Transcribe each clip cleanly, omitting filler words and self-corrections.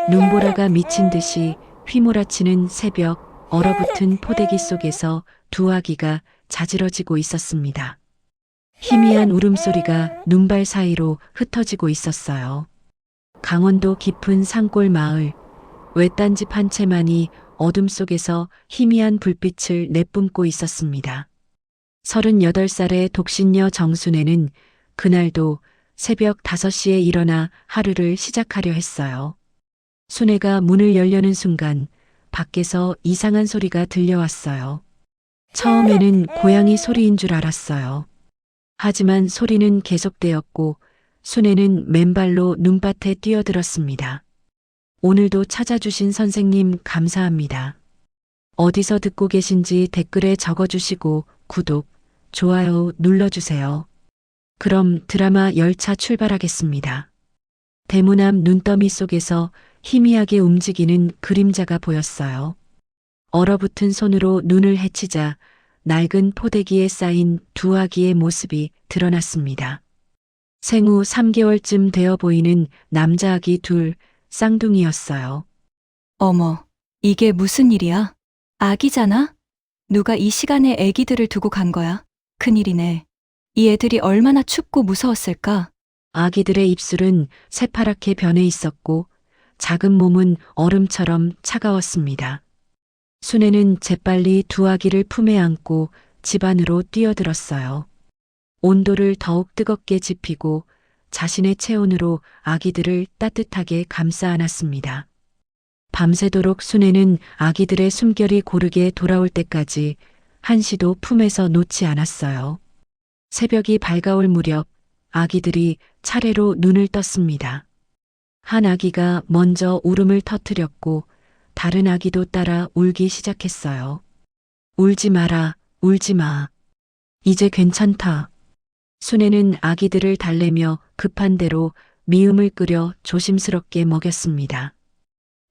눈보라가 미친 듯이 휘몰아치는 새벽, 얼어붙은 포대기 속에서 두 아기가 자지러지고 있었습니다. 희미한 울음소리가 눈발 사이로 흩어지고 있었어요. 강원도 깊은 산골 마을, 외딴 집 한 채만이 어둠 속에서 희미한 불빛을 내뿜고 있었습니다. 38살의 독신녀 정순애는 그날도 새벽 5시에 일어나 하루를 시작하려 했어요. 순애가 문을 열려는 순간 밖에서 이상한 소리가 들려왔어요. 처음에는 고양이 소리인 줄 알았어요. 하지만 소리는 계속되었고 순애는 맨발로 눈밭에 뛰어들었습니다. 오늘도 찾아주신 선생님 감사합니다. 어디서 듣고 계신지 댓글에 적어주시고 구독, 좋아요 눌러주세요. 그럼 드라마 열차 출발하겠습니다. 대문 앞 눈더미 속에서 희미하게 움직이는 그림자가 보였어요. 얼어붙은 손으로 눈을 헤치자 낡은 포대기에 쌓인 두 아기의 모습이 드러났습니다. 생후 3개월쯤 되어 보이는 남자아기 둘, 쌍둥이였어요. 어머, 이게 무슨 일이야? 아기잖아? 누가 이 시간에 애기들을 두고 간 거야? 큰일이네. 이 애들이 얼마나 춥고 무서웠을까? 아기들의 입술은 새파랗게 변해 있었고 작은 몸은 얼음처럼 차가웠습니다. 순애는 재빨리 두 아기를 품에 안고 집 안으로 뛰어들었어요. 온도를 더욱 뜨겁게 지피고 자신의 체온으로 아기들을 따뜻하게 감싸 안았습니다. 밤새도록 순애는 아기들의 숨결이 고르게 돌아올 때까지 한시도 품에서 놓지 않았어요. 새벽이 밝아올 무렵 아기들이 차례로 눈을 떴습니다. 한 아기가 먼저 울음을 터뜨렸고 다른 아기도 따라 울기 시작했어요. 울지 마라, 울지 마. 이제 괜찮다. 순애는 아기들을 달래며 급한 대로 미음을 끓여 조심스럽게 먹였습니다.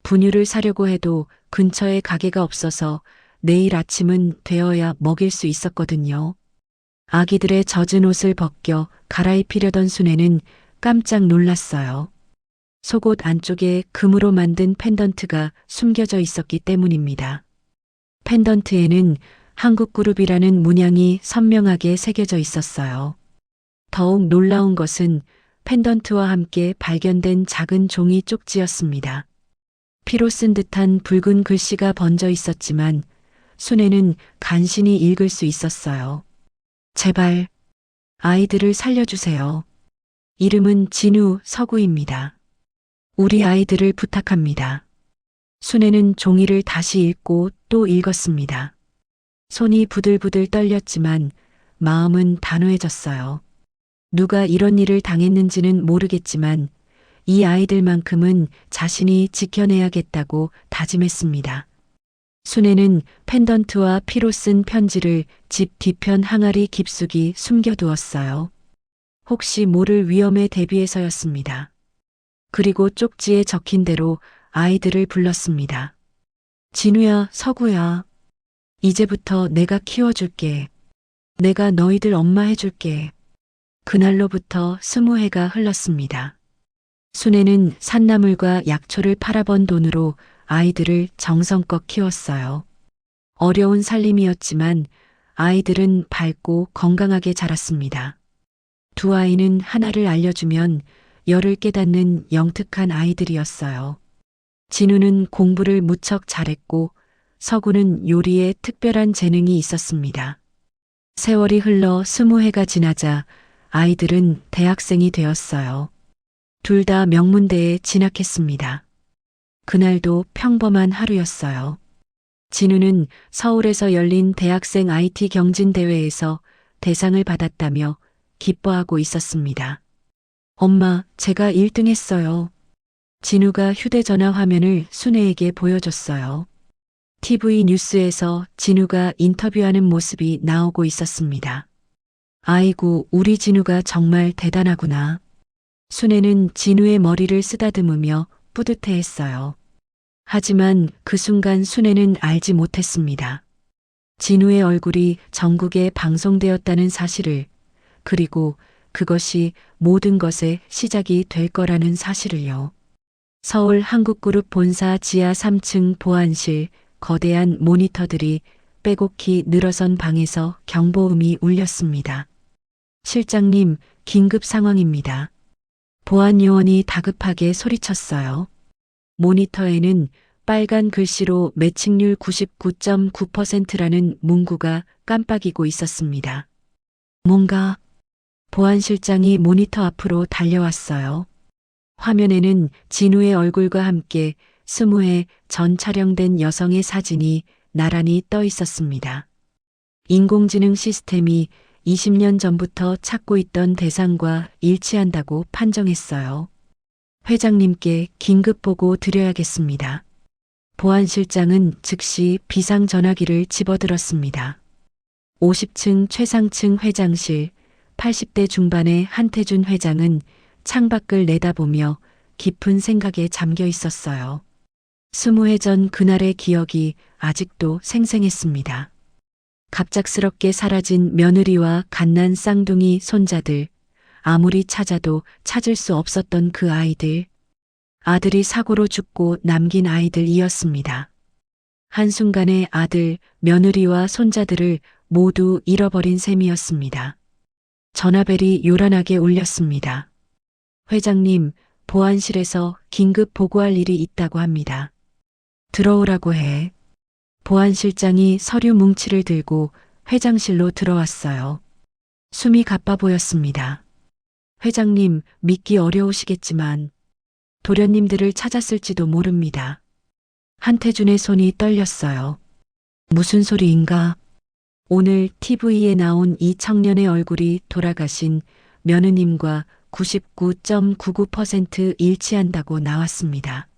분유를 사려고 해도 근처에 가게가 없어서 내일 아침은 되어야 먹일 수 있었거든요. 아기들의 젖은 옷을 벗겨 갈아입히려던 순애는 깜짝 놀랐어요. 속옷 안쪽에 금으로 만든 펜던트가 숨겨져 있었기 때문입니다. 펜던트에는 한국그룹이라는 문양이 선명하게 새겨져 있었어요. 더욱 놀라운 것은 펜던트와 함께 발견된 작은 종이 쪽지였습니다. 피로 쓴 듯한 붉은 글씨가 번져 있었지만 순애는 간신히 읽을 수 있었어요. 제발 아이들을 살려주세요. 이름은 진우, 서구입니다. 우리 아이들을 부탁합니다. 순애는 종이를 다시 읽고 또 읽었습니다. 손이 부들부들 떨렸지만 마음은 단호해졌어요. 누가 이런 일을 당했는지는 모르겠지만 이 아이들만큼은 자신이 지켜내야겠다고 다짐했습니다. 순애는 펜던트와 피로 쓴 편지를 집 뒤편 항아리 깊숙이 숨겨두었어요. 혹시 모를 위험에 대비해서였습니다. 그리고 쪽지에 적힌 대로 아이들을 불렀습니다. 진우야, 서구야. 이제부터 내가 키워줄게. 내가 너희들 엄마 해줄게. 그날로부터 20해가 흘렀습니다. 순애는 산나물과 약초를 팔아번 돈으로 아이들을 정성껏 키웠어요. 어려운 살림이었지만 아이들은 밝고 건강하게 자랐습니다. 두 아이는 하나를 알려주면 열을 깨닫는 영특한 아이들이었어요. 진우는 공부를 무척 잘했고 서구는 요리에 특별한 재능이 있었습니다. 세월이 흘러 20해가 지나자 아이들은 대학생이 되었어요. 둘 다 명문대에 진학했습니다. 그날도 평범한 하루였어요. 진우는 서울에서 열린 대학생 IT 경진대회에서 대상을 받았다며 기뻐하고 있었습니다. 엄마, 제가 1등 했어요. 진우가 휴대전화 화면을 순애에게 보여줬어요. TV 뉴스에서 진우가 인터뷰하는 모습이 나오고 있었습니다. 아이고, 우리 진우가 정말 대단하구나. 순애는 진우의 머리를 쓰다듬으며 뿌듯해했어요. 하지만 그 순간 순애는 알지 못했습니다. 진우의 얼굴이 전국에 방송되었다는 사실을, 그리고 그것이 모든 것의 시작이 될 거라는 사실을요. 서울 한국그룹 본사 지하 3층 보안실, 거대한 모니터들이 빼곡히 늘어선 방에서 경보음이 울렸습니다. 실장님, 긴급 상황입니다. 보안 요원이 다급하게 소리쳤어요. 모니터에는 빨간 글씨로 매칭률 99.9%라는 문구가 깜빡이고 있었습니다. 뭔가 보안실장이 모니터 앞으로 달려왔어요. 화면에는 진우의 얼굴과 함께 20회 전 촬영된 여성의 사진이 나란히 떠 있었습니다. 인공지능 시스템이 20년 전부터 찾고 있던 대상과 일치한다고 판정했어요. 회장님께 긴급 보고 드려야겠습니다. 보안실장은 즉시 비상전화기를 집어들었습니다. 50층 최상층 회장실, 80대 중반의 한태준 회장은 창밖을 내다보며 깊은 생각에 잠겨 있었어요. 20회 전 그날의 기억이 아직도 생생했습니다. 갑작스럽게 사라진 며느리와 갓난 쌍둥이 손자들, 아무리 찾아도 찾을 수 없었던 그 아이들, 아들이 사고로 죽고 남긴 아이들이었습니다. 한순간에 아들, 며느리와 손자들을 모두 잃어버린 셈이었습니다. 전화벨이 요란하게 울렸습니다. 회장님, 보안실에서 긴급 보고할 일이 있다고 합니다. 들어오라고 해. 보안실장이 서류 뭉치를 들고 회장실로 들어왔어요. 숨이 가빠 보였습니다. 회장님, 믿기 어려우시겠지만 도련님들을 찾았을지도 모릅니다. 한태준의 손이 떨렸어요. 무슨 소리인가? 오늘 TV에 나온 이 청년의 얼굴이 돌아가신 며느님과 99.99% 일치한다고 나왔습니다.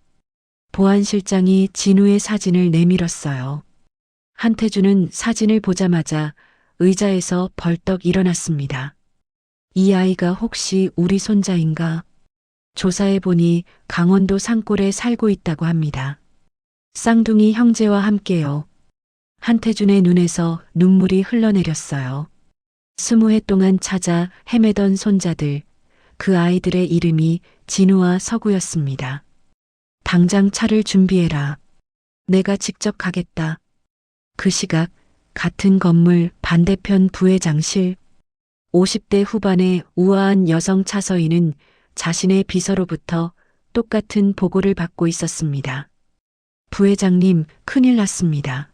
보안실장이 진우의 사진을 내밀었어요. 한태준은 사진을 보자마자 의자에서 벌떡 일어났습니다. 이 아이가 혹시 우리 손자인가? 조사해보니 강원도 산골에 살고 있다고 합니다. 쌍둥이 형제와 함께요. 한태준의 눈에서 눈물이 흘러내렸어요. 20회 동안 찾아 헤매던 손자들, 그 아이들의 이름이 진우와 서구였습니다. 당장 차를 준비해라. 내가 직접 가겠다. 그 시각 같은 건물 반대편 부회장실, 50대 후반의 우아한 여성 차서인은 자신의 비서로부터 똑같은 보고를 받고 있었습니다. 부회장님, 큰일 났습니다.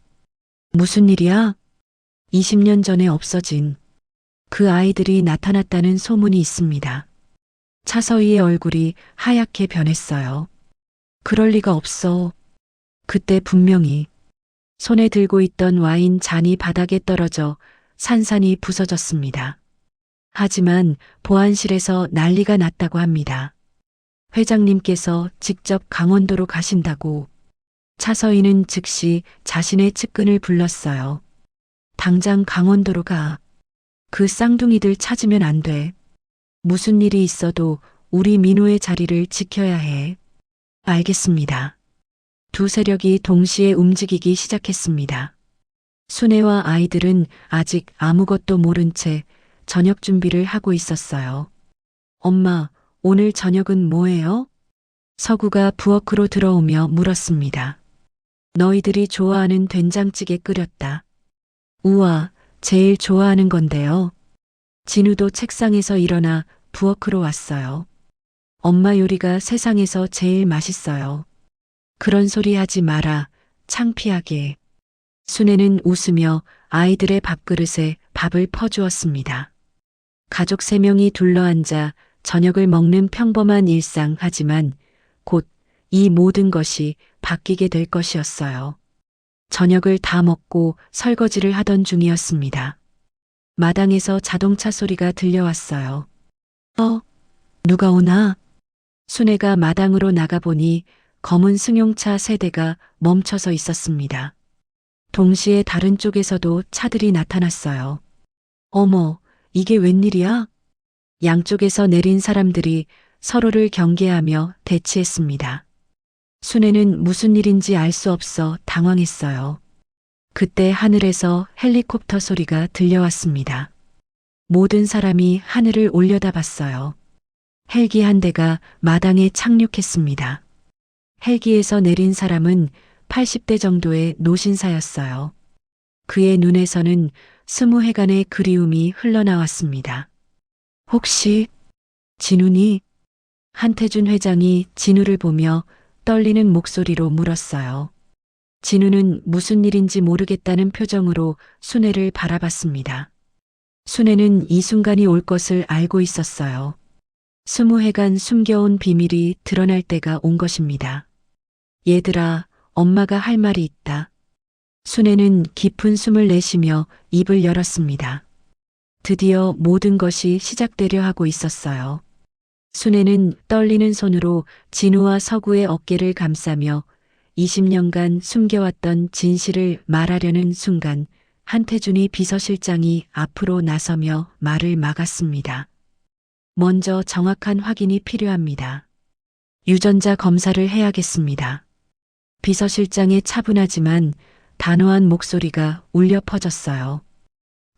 무슨 일이야? 20년 전에 없어진 그 아이들이 나타났다는 소문이 있습니다. 차서희의 얼굴이 하얗게 변했어요. 그럴 리가 없어. 그때 분명히 손에 들고 있던 와인 잔이 바닥에 떨어져 산산이 부서졌습니다. 하지만 보안실에서 난리가 났다고 합니다. 회장님께서 직접 강원도로 가신다고. 차서희는 즉시 자신의 측근을 불렀어요. 당장 강원도로 가. 그 쌍둥이들 찾으면 안 돼. 무슨 일이 있어도 우리 민호의 자리를 지켜야 해. 알겠습니다. 두 세력이 동시에 움직이기 시작했습니다. 순애와 아이들은 아직 아무것도 모른 채 저녁 준비를 하고 있었어요. 엄마, 오늘 저녁은 뭐예요? 서구가 부엌으로 들어오며 물었습니다. 너희들이 좋아하는 된장찌개 끓였다. 우와, 제일 좋아하는 건데요. 진우도 책상에서 일어나 부엌으로 왔어요. 엄마 요리가 세상에서 제일 맛있어요. 그런 소리 하지 마라. 창피하게. 순애는 웃으며 아이들의 밥그릇에 밥을 퍼주었습니다. 가족 3명이 둘러앉아 저녁을 먹는 평범한 일상 하지만 곧 이 모든 것이 바뀌게 될 것이었어요. 저녁을 다 먹고 설거지를 하던 중이었습니다. 마당에서 자동차 소리가 들려왔어요. 누가 오나? 순애가 마당으로 나가보니 검은 승용차 3대가 멈춰서 있었습니다. 동시에 다른 쪽에서도 차들이 나타났어요. 어머, 이게 웬일이야? 양쪽에서 내린 사람들이 서로를 경계하며 대치했습니다. 순애는 무슨 일인지 알 수 없어 당황했어요. 그때 하늘에서 헬리콥터 소리가 들려왔습니다. 모든 사람이 하늘을 올려다봤어요. 헬기 한 대가 마당에 착륙했습니다. 헬기에서 내린 사람은 80대 정도의 노신사였어요. 그의 눈에서는 20회간의 그리움이 흘러나왔습니다. 혹시 진우니? 한태준 회장이 진우를 보며 떨리는 목소리로 물었어요. 진우는 무슨 일인지 모르겠다는 표정으로 순애를 바라봤습니다. 순애는 이 순간이 올 것을 알고 있었어요. 20회간 숨겨온 비밀이 드러날 때가 온 것입니다. 얘들아, 엄마가 할 말이 있다. 순애는 깊은 숨을 내쉬며 입을 열었습니다. 드디어 모든 것이 시작되려 하고 있었어요. 순애는 떨리는 손으로 진우와 서구의 어깨를 감싸며 20년간 숨겨왔던 진실을 말하려는 순간 한태준이 비서실장이 앞으로 나서며 말을 막았습니다. 먼저 정확한 확인이 필요합니다. 유전자 검사를 해야겠습니다. 비서실장의 차분하지만 단호한 목소리가 울려 퍼졌어요.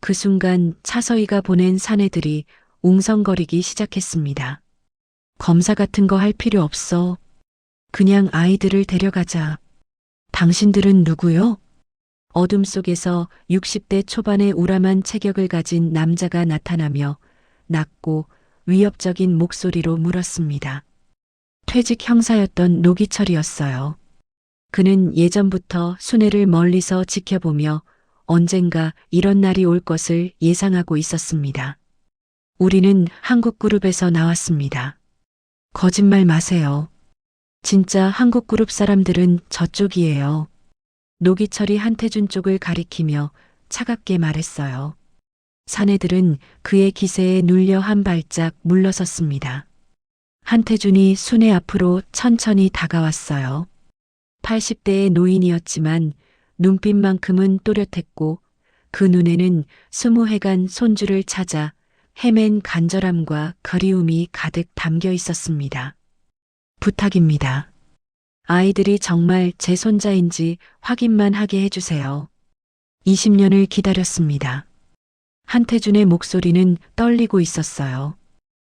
그 순간 차서희가 보낸 사내들이 웅성거리기 시작했습니다. 검사 같은 거 할 필요 없어. 그냥 아이들을 데려가자. 당신들은 누구요? 어둠 속에서 60대 초반의 우람한 체격을 가진 남자가 나타나며 낮고 위협적인 목소리로 물었습니다. 퇴직 형사였던 노기철이었어요. 그는 예전부터 순애를 멀리서 지켜보며 언젠가 이런 날이 올 것을 예상하고 있었습니다. 우리는 한국그룹에서 나왔습니다. 거짓말 마세요. 진짜 한국그룹 사람들은 저쪽이에요. 노기철이 한태준 쪽을 가리키며 차갑게 말했어요. 사내들은 그의 기세에 눌려 한 발짝 물러섰습니다. 한태준이 순애 앞으로 천천히 다가왔어요. 80대의 노인이었지만 눈빛만큼은 또렷했고 그 눈에는 20회간 손주를 찾아 헤맨 간절함과 그리움이 가득 담겨 있었습니다. 부탁입니다. 아이들이 정말 제 손자인지 확인만 하게 해주세요. 20년을 기다렸습니다. 한태준의 목소리는 떨리고 있었어요.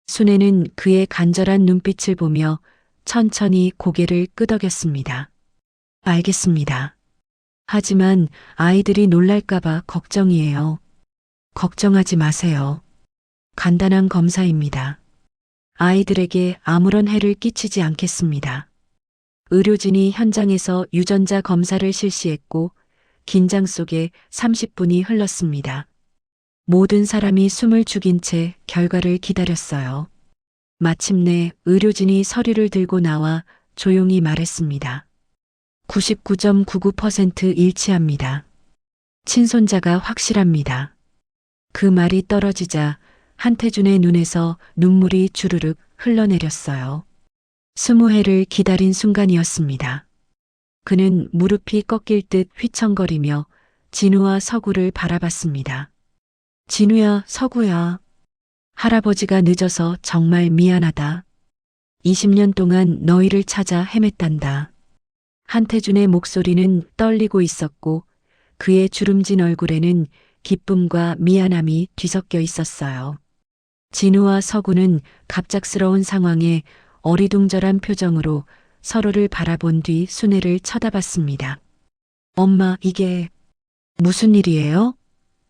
순애는 그의 간절한 눈빛을 보며 천천히 고개를 끄덕였습니다. 알겠습니다. 하지만 아이들이 놀랄까봐 걱정이에요. 걱정하지 마세요. 간단한 검사입니다. 아이들에게 아무런 해를 끼치지 않겠습니다. 의료진이 현장에서 유전자 검사를 실시했고 긴장 속에 30분이 흘렀습니다. 모든 사람이 숨을 죽인 채 결과를 기다렸어요. 마침내 의료진이 서류를 들고 나와 조용히 말했습니다. 99.99% 일치합니다. 친손자가 확실합니다. 그 말이 떨어지자 한태준의 눈에서 눈물이 주르륵 흘러내렸어요. 20회를 기다린 순간이었습니다. 그는 무릎이 꺾일 듯 휘청거리며 진우와 서구를 바라봤습니다. 진우야, 서구야. 할아버지가 늦어서 정말 미안하다. 20년 동안 너희를 찾아 헤맸단다. 한태준의 목소리는 떨리고 있었고 그의 주름진 얼굴에는 기쁨과 미안함이 뒤섞여 있었어요. 진우와 서구는 갑작스러운 상황에 어리둥절한 표정으로 서로를 바라본 뒤 순애를 쳐다봤습니다. 엄마, 이게 무슨 일이에요?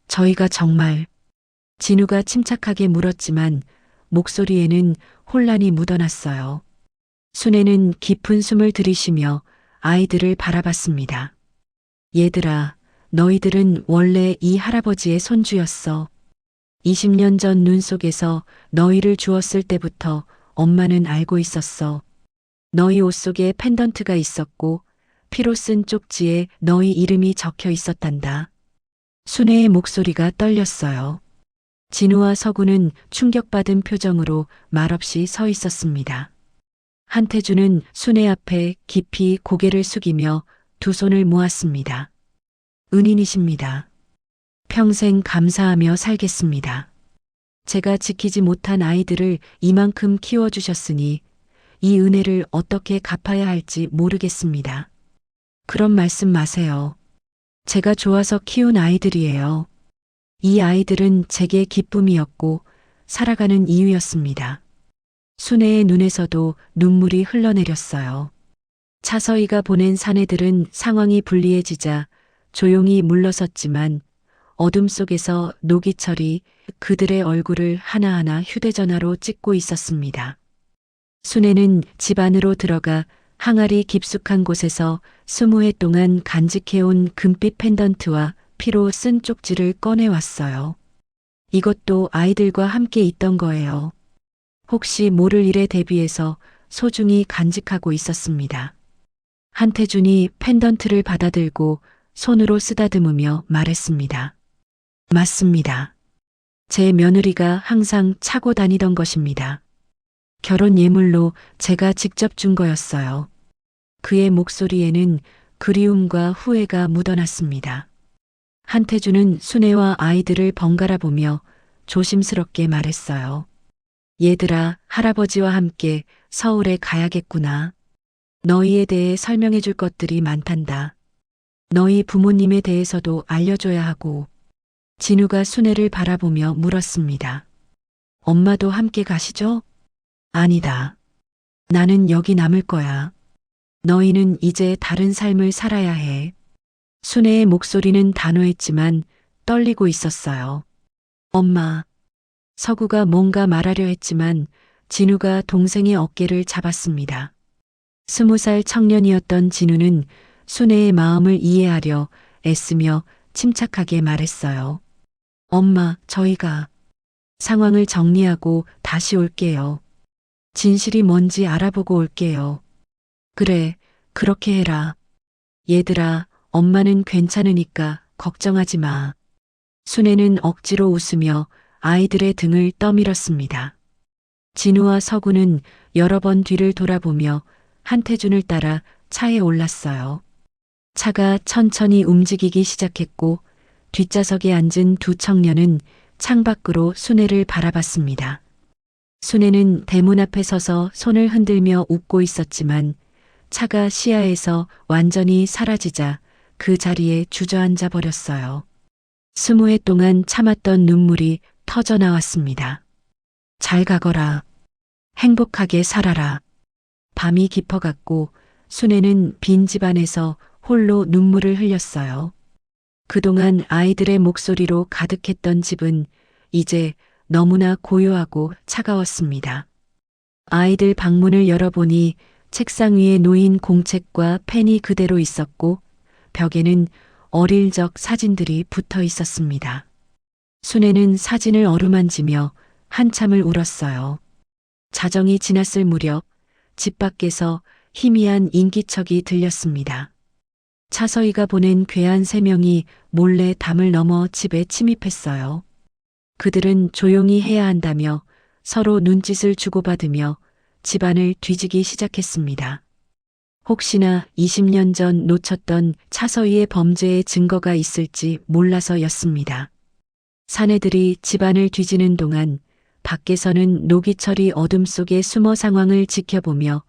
저희가 정말... 진우가 침착하게 물었지만 목소리에는 혼란이 묻어났어요. 순애는 깊은 숨을 들이쉬며 아이들을 바라봤습니다. 얘들아, 너희들은 원래 이 할아버지의 손주였어. 20년 전 눈 속에서 너희를 주었을 때부터 엄마는 알고 있었어. 너희 옷 속에 펜던트가 있었고 피로 쓴 쪽지에 너희 이름이 적혀 있었단다. 순애의 목소리가 떨렸어요. 진우와 서구는 충격받은 표정으로 말없이 서 있었습니다. 한태준은 순애 앞에 깊이 고개를 숙이며 두 손을 모았습니다. 은인이십니다. 평생 감사하며 살겠습니다. 제가 지키지 못한 아이들을 이만큼 키워주셨으니 이 은혜를 어떻게 갚아야 할지 모르겠습니다. 그런 말씀 마세요. 제가 좋아서 키운 아이들이에요. 이 아이들은 제게 기쁨이었고 살아가는 이유였습니다. 순애의 눈에서도 눈물이 흘러내렸어요. 차서희가 보낸 사내들은 상황이 불리해지자 조용히 물러섰지만 어둠 속에서 노기철이 그들의 얼굴을 하나하나 휴대전화로 찍고 있었습니다. 순애는 집 안으로 들어가 항아리 깊숙한 곳에서 20해 동안 간직해온 금빛 펜던트와 피로 쓴 쪽지를 꺼내왔어요. 이것도 아이들과 함께 있던 거예요. 혹시 모를 일에 대비해서 소중히 간직하고 있었습니다. 한태준이 펜던트를 받아들고 손으로 쓰다듬으며 말했습니다. 맞습니다. 제 며느리가 항상 차고 다니던 것입니다. 결혼 예물로 제가 직접 준 거였어요. 그의 목소리에는 그리움과 후회가 묻어났습니다. 한태준은 순애와 아이들을 번갈아 보며 조심스럽게 말했어요. 얘들아, 할아버지와 함께 서울에 가야겠구나. 너희에 대해 설명해 줄 것들이 많단다. 너희 부모님에 대해서도 알려줘야 하고. 진우가 순애를 바라보며 물었습니다. 엄마도 함께 가시죠? 아니다. 나는 여기 남을 거야. 너희는 이제 다른 삶을 살아야 해. 순애의 목소리는 단호했지만 떨리고 있었어요. 엄마. 서구가 뭔가 말하려 했지만 진우가 동생의 어깨를 잡았습니다. 20살 청년이었던 진우는 순애의 마음을 이해하려 애쓰며 침착하게 말했어요. 엄마, 저희가 상황을 정리하고 다시 올게요. 진실이 뭔지 알아보고 올게요. 그래, 그렇게 해라. 얘들아, 엄마는 괜찮으니까 걱정하지 마. 순애는 억지로 웃으며 아이들의 등을 떠밀었습니다. 진우와 서구는 여러 번 뒤를 돌아보며 한태준을 따라 차에 올랐어요. 차가 천천히 움직이기 시작했고 뒷좌석에 앉은 두 청년은 창밖으로 순애를 바라봤습니다. 순애는 대문 앞에 서서 손을 흔들며 웃고 있었지만 차가 시야에서 완전히 사라지자 그 자리에 주저앉아 버렸어요. 20해 동안 참았던 눈물이 터져 나왔습니다. 잘 가거라. 행복하게 살아라. 밤이 깊어갔고 순애는 빈 집안에서 홀로 눈물을 흘렸어요. 그동안 아이들의 목소리로 가득했던 집은 이제 너무나 고요하고 차가웠습니다. 아이들 방문을 열어보니 책상 위에 놓인 공책과 펜이 그대로 있었고 벽에는 어릴 적 사진들이 붙어 있었습니다. 순애는 사진을 어루만지며 한참을 울었어요. 자정이 지났을 무렵 집 밖에서 희미한 인기척이 들렸습니다. 차서희가 보낸 괴한 3명이 몰래 담을 넘어 집에 침입했어요. 그들은 조용히 해야 한다며 서로 눈짓을 주고받으며 집안을 뒤지기 시작했습니다. 혹시나 20년 전 놓쳤던 차서희의 범죄의 증거가 있을지 몰라서였습니다. 사내들이 집안을 뒤지는 동안 밖에서는 노기철이 어둠 속에 숨어 상황을 지켜보며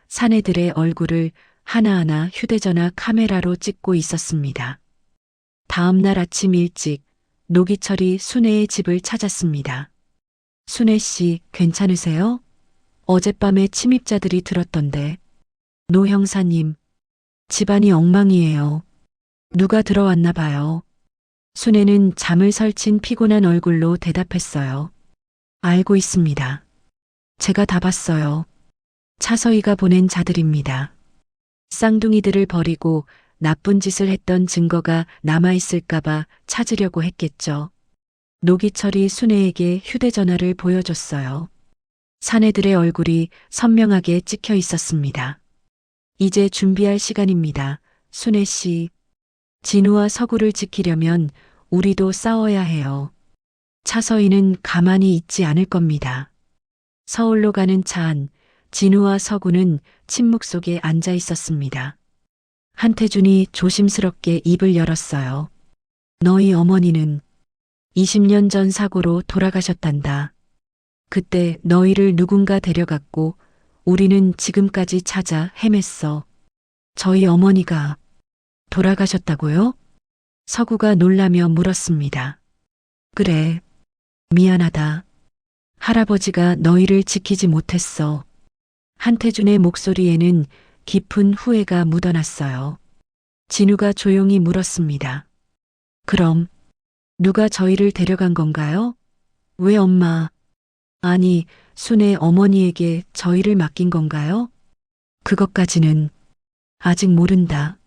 사내들의 얼굴을 하나하나 휴대전화 카메라로 찍고 있었습니다. 다음 날 아침 일찍 노기철이 순애의 집을 찾았습니다. 순애 씨, 괜찮으세요? 어젯밤에 침입자들이 들었던데. 노 형사님, 집안이 엉망이에요. 누가 들어왔나 봐요. 순애는 잠을 설친 피곤한 얼굴로 대답했어요. 알고 있습니다. 제가 다 봤어요. 차서희가 보낸 자들입니다. 쌍둥이들을 버리고 나쁜 짓을 했던 증거가 남아있을까봐 찾으려고 했겠죠. 노기철이 순애에게 휴대전화를 보여줬어요. 사내들의 얼굴이 선명하게 찍혀 있었습니다. 이제 준비할 시간입니다. 순애 씨. 진우와 서구를 지키려면 우리도 싸워야 해요. 차서희는 가만히 있지 않을 겁니다. 서울로 가는 차 안, 진우와 서구는 침묵 속에 앉아 있었습니다. 한태준이 조심스럽게 입을 열었어요. 너희 어머니는 20년 전 사고로 돌아가셨단다. 그때 너희를 누군가 데려갔고 우리는 지금까지 찾아 헤맸어. 저희 어머니가 돌아가셨다고요? 서구가 놀라며 물었습니다. 그래, 미안하다. 할아버지가 너희를 지키지 못했어. 한태준의 목소리에는 깊은 후회가 묻어났어요. 진우가 조용히 물었습니다. 그럼 누가 저희를 데려간 건가요? 왜 엄마, 아니, 순애 어머니에게 저희를 맡긴 건가요? 그것까지는 아직 모른다.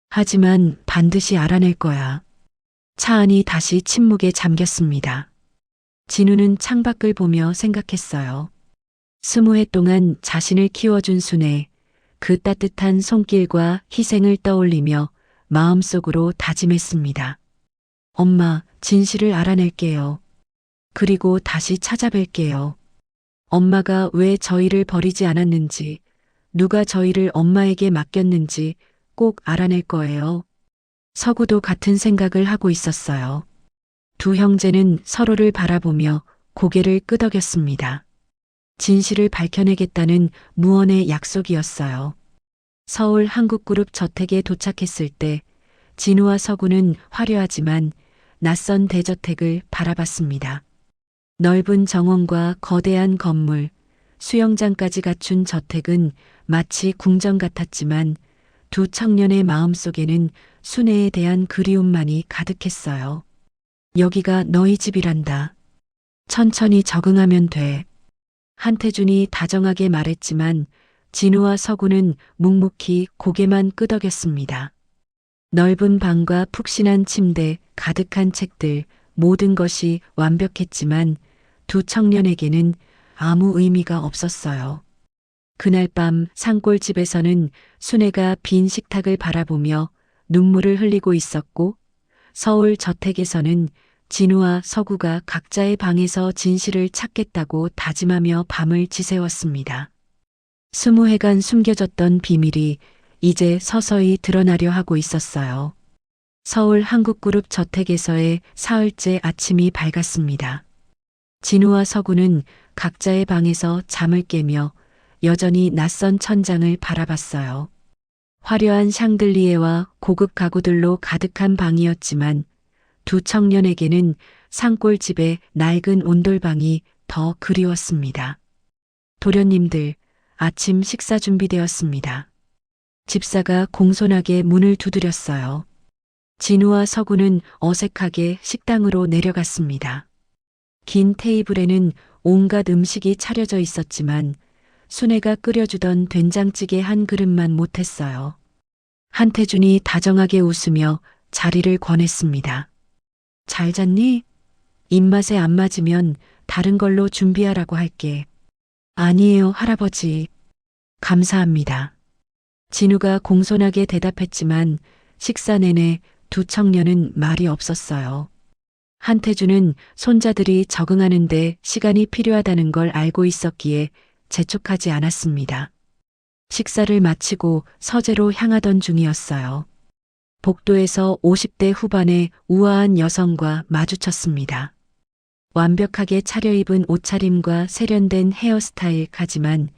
하지만 반드시 알아낼 거야. 차 안이 다시 침묵에 잠겼습니다. 진우는 창밖을 보며 생각했어요. 20해 동안 자신을 키워준 순애, 그 따뜻한 손길과 희생을 떠올리며 마음속으로 다짐했습니다. 엄마, 진실을 알아낼게요. 그리고 다시 찾아뵐게요. 엄마가 왜 저희를 버리지 않았는지, 누가 저희를 엄마에게 맡겼는지 꼭 알아낼 거예요. 서구도 같은 생각을 하고 있었어요. 두 형제는 서로를 바라보며 고개를 끄덕였습니다. 진실을 밝혀내겠다는 무언의 약속이었어요. 서울 한국그룹 저택에 도착했을 때 진우와 서구는 화려하지만 낯선 대저택을 바라봤습니다. 넓은 정원과 거대한 건물, 수영장까지 갖춘 저택은 마치 궁전 같았지만 두 청년의 마음속에는 순애에 대한 그리움만이 가득했어요. 여기가 너희 집이란다. 천천히 적응하면 돼. 한태준이 다정하게 말했지만 진우와 서구는 묵묵히 고개만 끄덕였습니다. 넓은 방과 푹신한 침대, 가득한 책들, 모든 것이 완벽했지만 두 청년에게는 아무 의미가 없었어요. 그날 밤 산골집에서는 순애가 빈 식탁을 바라보며 눈물을 흘리고 있었고 서울 저택에서는 진우와 서구가 각자의 방에서 진실을 찾겠다고 다짐하며 밤을 지새웠습니다. 20해간 숨겨졌던 비밀이 이제 서서히 드러나려 하고 있었어요. 서울 한국그룹 저택에서의 사흘째 아침이 밝았습니다. 진우와 서구는 각자의 방에서 잠을 깨며 여전히 낯선 천장을 바라봤어요. 화려한 샹들리에와 고급 가구들로 가득한 방이었지만 두 청년에게는 산골집의 낡은 온돌방이 더 그리웠습니다. 도련님들, 아침 식사 준비되었습니다. 집사가 공손하게 문을 두드렸어요. 진우와 서구는 어색하게 식당으로 내려갔습니다. 긴 테이블에는 온갖 음식이 차려져 있었지만 순애가 끓여주던 된장찌개 한 그릇만 못했어요. 한태준이 다정하게 웃으며 자리를 권했습니다. 잘 잤니? 입맛에 안 맞으면 다른 걸로 준비하라고 할게. 아니에요, 할아버지. 감사합니다. 진우가 공손하게 대답했지만 식사 내내 두 청년은 말이 없었어요. 한태준은 손자들이 적응하는데 시간이 필요하다는 걸 알고 있었기에 재촉하지 않았습니다. 식사를 마치고 서재로 향하던 중이었어요. 복도에서 50대 후반의 우아한 여성과 마주쳤습니다. 완벽하게 차려입은 옷차림과 세련된 헤어스타일 하지만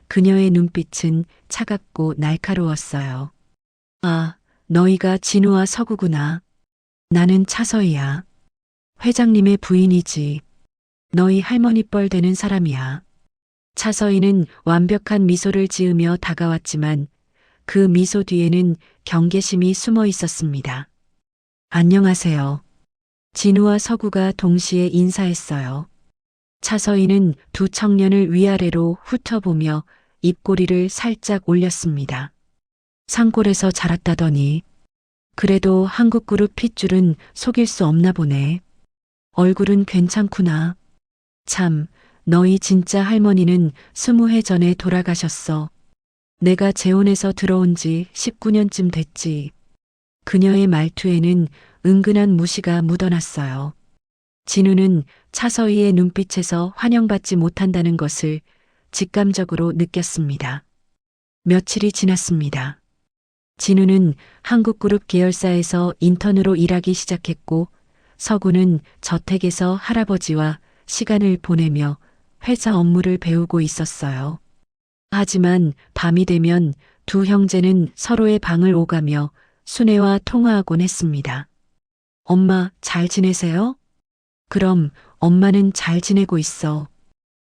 그녀의 눈빛은 차갑고 날카로웠어요. 아, 너희가 진우와 서구구나. 나는 차서희야. 회장님의 부인이지. 너희 할머니 뻘 되는 사람이야. 차서희는 완벽한 미소를 지으며 다가왔지만 그 미소 뒤에는 경계심이 숨어 있었습니다. 안녕하세요. 진우와 서구가 동시에 인사했어요. 차서희는 두 청년을 위아래로 훑어보며 입꼬리를 살짝 올렸습니다. 산골에서 자랐다더니 그래도 한국그룹 핏줄은 속일 수 없나 보네. 얼굴은 괜찮구나. 참, 너희 진짜 할머니는 20해 전에 돌아가셨어. 내가 재혼해서 들어온 지 19년쯤 됐지. 그녀의 말투에는 은근한 무시가 묻어났어요. 진우는 차서희의 눈빛에서 환영받지 못한다는 것을 직감적으로 느꼈습니다. 며칠이 지났습니다. 진우는 한국그룹 계열사에서 인턴으로 일하기 시작했고 서구는 저택에서 할아버지와 시간을 보내며 회사 업무를 배우고 있었어요. 하지만 밤이 되면 두 형제는 서로의 방을 오가며 순애와 통화하곤 했습니다. 엄마, 잘 지내세요? 그럼 엄마는 잘 지내고 있어.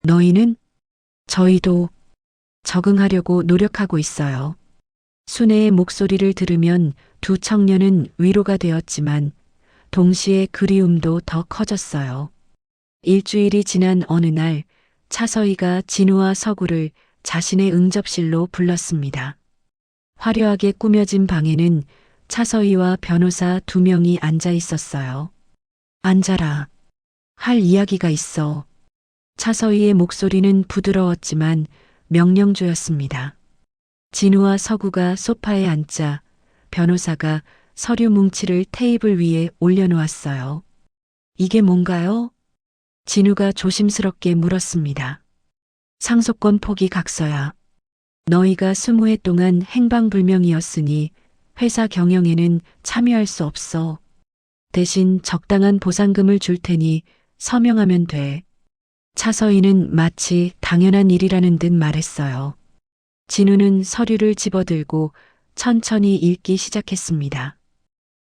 너희는? 저희도 적응하려고 노력하고 있어요. 순애의 목소리를 들으면 두 청년은 위로가 되었지만 동시에 그리움도 더 커졌어요. 일주일이 지난 어느 날 차서희가 진우와 서구를 자신의 응접실로 불렀습니다. 화려하게 꾸며진 방에는 차서희와 변호사 두 명이 앉아 있었어요. 앉아라. 할 이야기가 있어. 차서희의 목소리는 부드러웠지만 명령조였습니다. 진우와 서구가 소파에 앉자 변호사가 서류 뭉치를 테이블 위에 올려놓았어요. 이게 뭔가요? 진우가 조심스럽게 물었습니다. 상속권 포기 각서야. 너희가 20해 동안 행방불명이었으니 회사 경영에는 참여할 수 없어. 대신 적당한 보상금을 줄 테니 서명하면 돼. 차서희는 마치 당연한 일이라는 듯 말했어요. 진우는 서류를 집어들고 천천히 읽기 시작했습니다.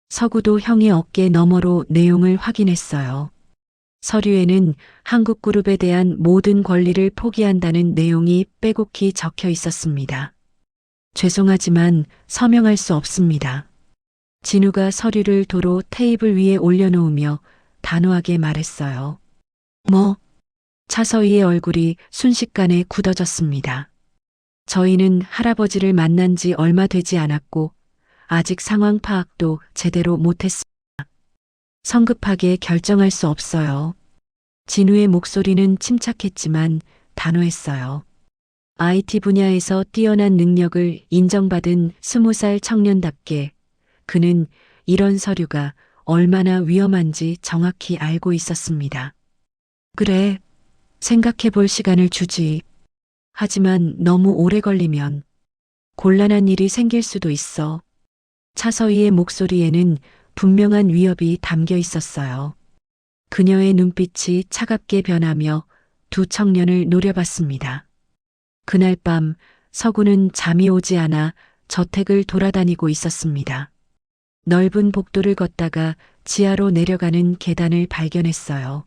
서구도 형의 어깨 너머로 내용을 확인했어요. 서류에는 한국그룹에 대한 모든 권리를 포기한다는 내용이 빼곡히 적혀 있었습니다. 죄송하지만 서명할 수 없습니다. 진우가 서류를 도로 테이블 위에 올려놓으며 단호하게 말했어요. 뭐? 차서희의 얼굴이 순식간에 굳어졌습니다. 저희는 할아버지를 만난 지 얼마 되지 않았고 아직 상황 파악도 제대로 못했습니다. 성급하게 결정할 수 없어요. 진우의 목소리는 침착했지만 단호했어요. IT 분야에서 뛰어난 능력을 인정받은 20살 청년답게 그는 이런 서류가 얼마나 위험한지 정확히 알고 있었습니다. 그래, 생각해 볼 시간을 주지. 하지만 너무 오래 걸리면 곤란한 일이 생길 수도 있어. 차서희의 목소리에는 분명한 위협이 담겨 있었어요. 그녀의 눈빛이 차갑게 변하며 두 청년을 노려봤습니다. 그날 밤 서구는 잠이 오지 않아 저택을 돌아다니고 있었습니다. 넓은 복도를 걷다가 지하로 내려가는 계단을 발견했어요.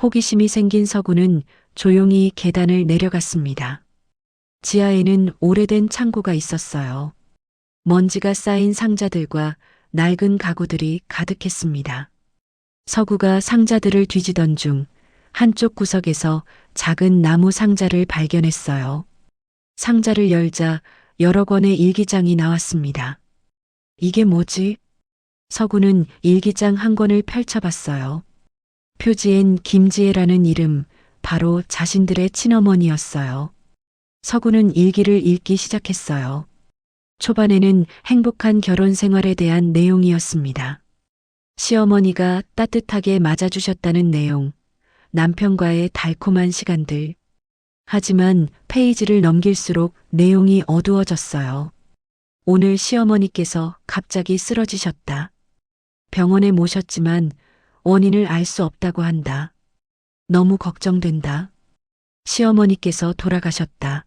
호기심이 생긴 서구는 조용히 계단을 내려갔습니다. 지하에는 오래된 창고가 있었어요. 먼지가 쌓인 상자들과 낡은 가구들이 가득했습니다. 서구가 상자들을 뒤지던 중 한쪽 구석에서 작은 나무 상자를 발견했어요. 상자를 열자 여러 권의 일기장이 나왔습니다. 이게 뭐지? 서구는 일기장 한 권을 펼쳐봤어요. 표지엔 김지혜라는 이름, 바로 자신들의 친어머니였어요. 서구는 일기를 읽기 시작했어요. 초반에는 행복한 결혼 생활에 대한 내용이었습니다. 시어머니가 따뜻하게 맞아주셨다는 내용, 남편과의 달콤한 시간들. 하지만 페이지를 넘길수록 내용이 어두워졌어요. 오늘 시어머니께서 갑자기 쓰러지셨다. 병원에 모셨지만 원인을 알 수 없다고 한다. 너무 걱정된다. 시어머니께서 돌아가셨다.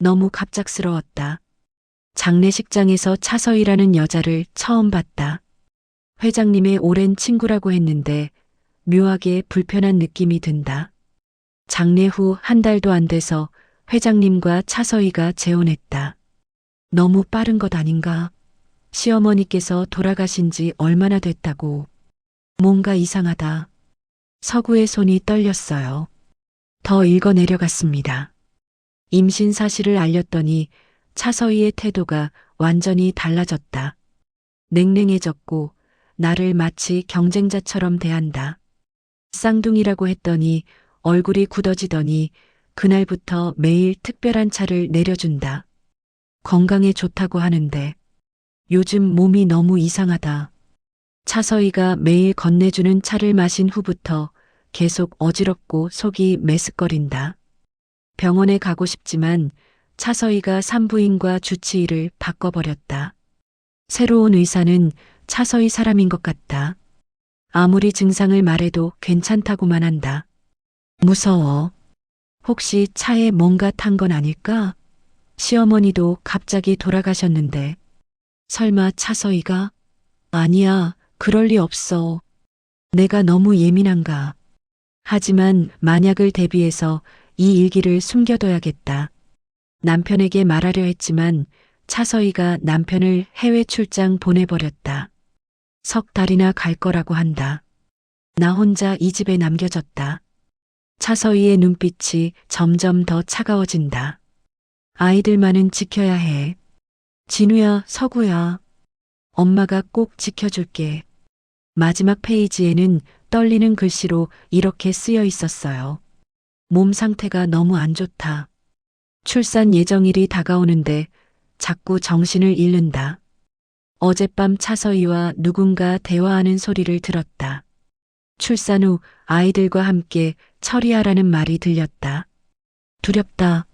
너무 갑작스러웠다. 장례식장에서 차서희라는 여자를 처음 봤다. 회장님의 오랜 친구라고 했는데 묘하게 불편한 느낌이 든다. 장례 후 한 달도 안 돼서 회장님과 차서희가 재혼했다. 너무 빠른 것 아닌가? 시어머니께서 돌아가신 지 얼마나 됐다고. 뭔가 이상하다. 서구의 손이 떨렸어요. 더 읽어 내려갔습니다. 임신 사실을 알렸더니 차서희의 태도가 완전히 달라졌다. 냉랭해졌고 나를 마치 경쟁자처럼 대한다. 쌍둥이라고 했더니 얼굴이 굳어지더니 그날부터 매일 특별한 차를 내려준다. 건강에 좋다고 하는데 요즘 몸이 너무 이상하다. 차서희가 매일 건네주는 차를 마신 후부터 계속 어지럽고 속이 메스꺼린다. 병원에 가고 싶지만 차서희가 산부인과 주치의를 바꿔버렸다. 새로운 의사는 차서희 사람인 것 같다. 아무리 증상을 말해도 괜찮다고만 한다. 무서워. 혹시 차에 뭔가 탄 건 아닐까? 시어머니도 갑자기 돌아가셨는데. 설마 차서희가? 아니야, 그럴 리 없어. 내가 너무 예민한가. 하지만 만약을 대비해서 이 일기를 숨겨둬야겠다. 남편에게 말하려 했지만 차서희가 남편을 해외 출장 보내버렸다. 석 달이나 갈 거라고 한다. 나 혼자 이 집에 남겨졌다. 차서희의 눈빛이 점점 더 차가워진다. 아이들만은 지켜야 해. 진우야, 서구야. 엄마가 꼭 지켜줄게. 마지막 페이지에는 떨리는 글씨로 이렇게 쓰여 있었어요. 몸 상태가 너무 안 좋다. 출산 예정일이 다가오는데 자꾸 정신을 잃는다. 어젯밤 차서희와 누군가 대화하는 소리를 들었다. 출산 후 아이들과 함께 처리하라는 말이 들렸다. 두렵다.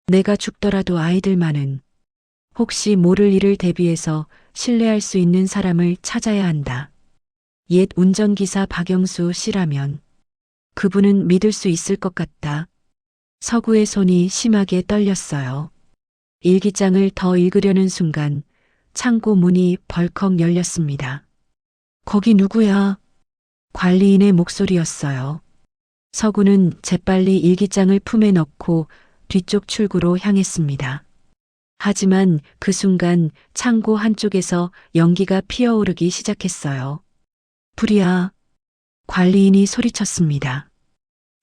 내가 죽더라도 아이들만은. 혹시 모를 일을 대비해서 신뢰할 수 있는 사람을 찾아야 한다. 옛 운전기사 박영수 씨라면 그분은 믿을 수 있을 것 같다. 서구의 손이 심하게 떨렸어요. 일기장을 더 읽으려는 순간 창고 문이 벌컥 열렸습니다. 거기 누구야? 관리인의 목소리였어요. 서구는 재빨리 일기장을 품에 넣고 뒤쪽 출구로 향했습니다. 하지만 그 순간 창고 한쪽에서 연기가 피어오르기 시작했어요. 불이야. 관리인이 소리쳤습니다.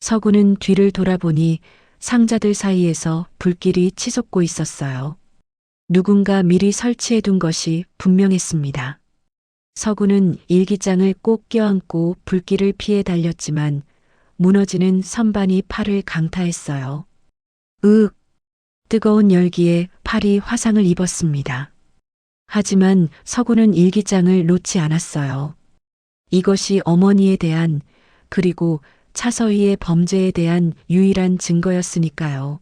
서구는 뒤를 돌아보니 상자들 사이에서 불길이 치솟고 있었어요. 누군가 미리 설치해둔 것이 분명했습니다. 서구는 일기장을 꼭 껴안고 불길을 피해 달렸지만 무너지는 선반이 팔을 강타했어요. 으윽! 뜨거운 열기에 팔이 화상을 입었습니다. 하지만 서구는 일기장을 놓지 않았어요. 이것이 어머니에 대한 그리고 차서희의 범죄에 대한 유일한 증거였으니까요.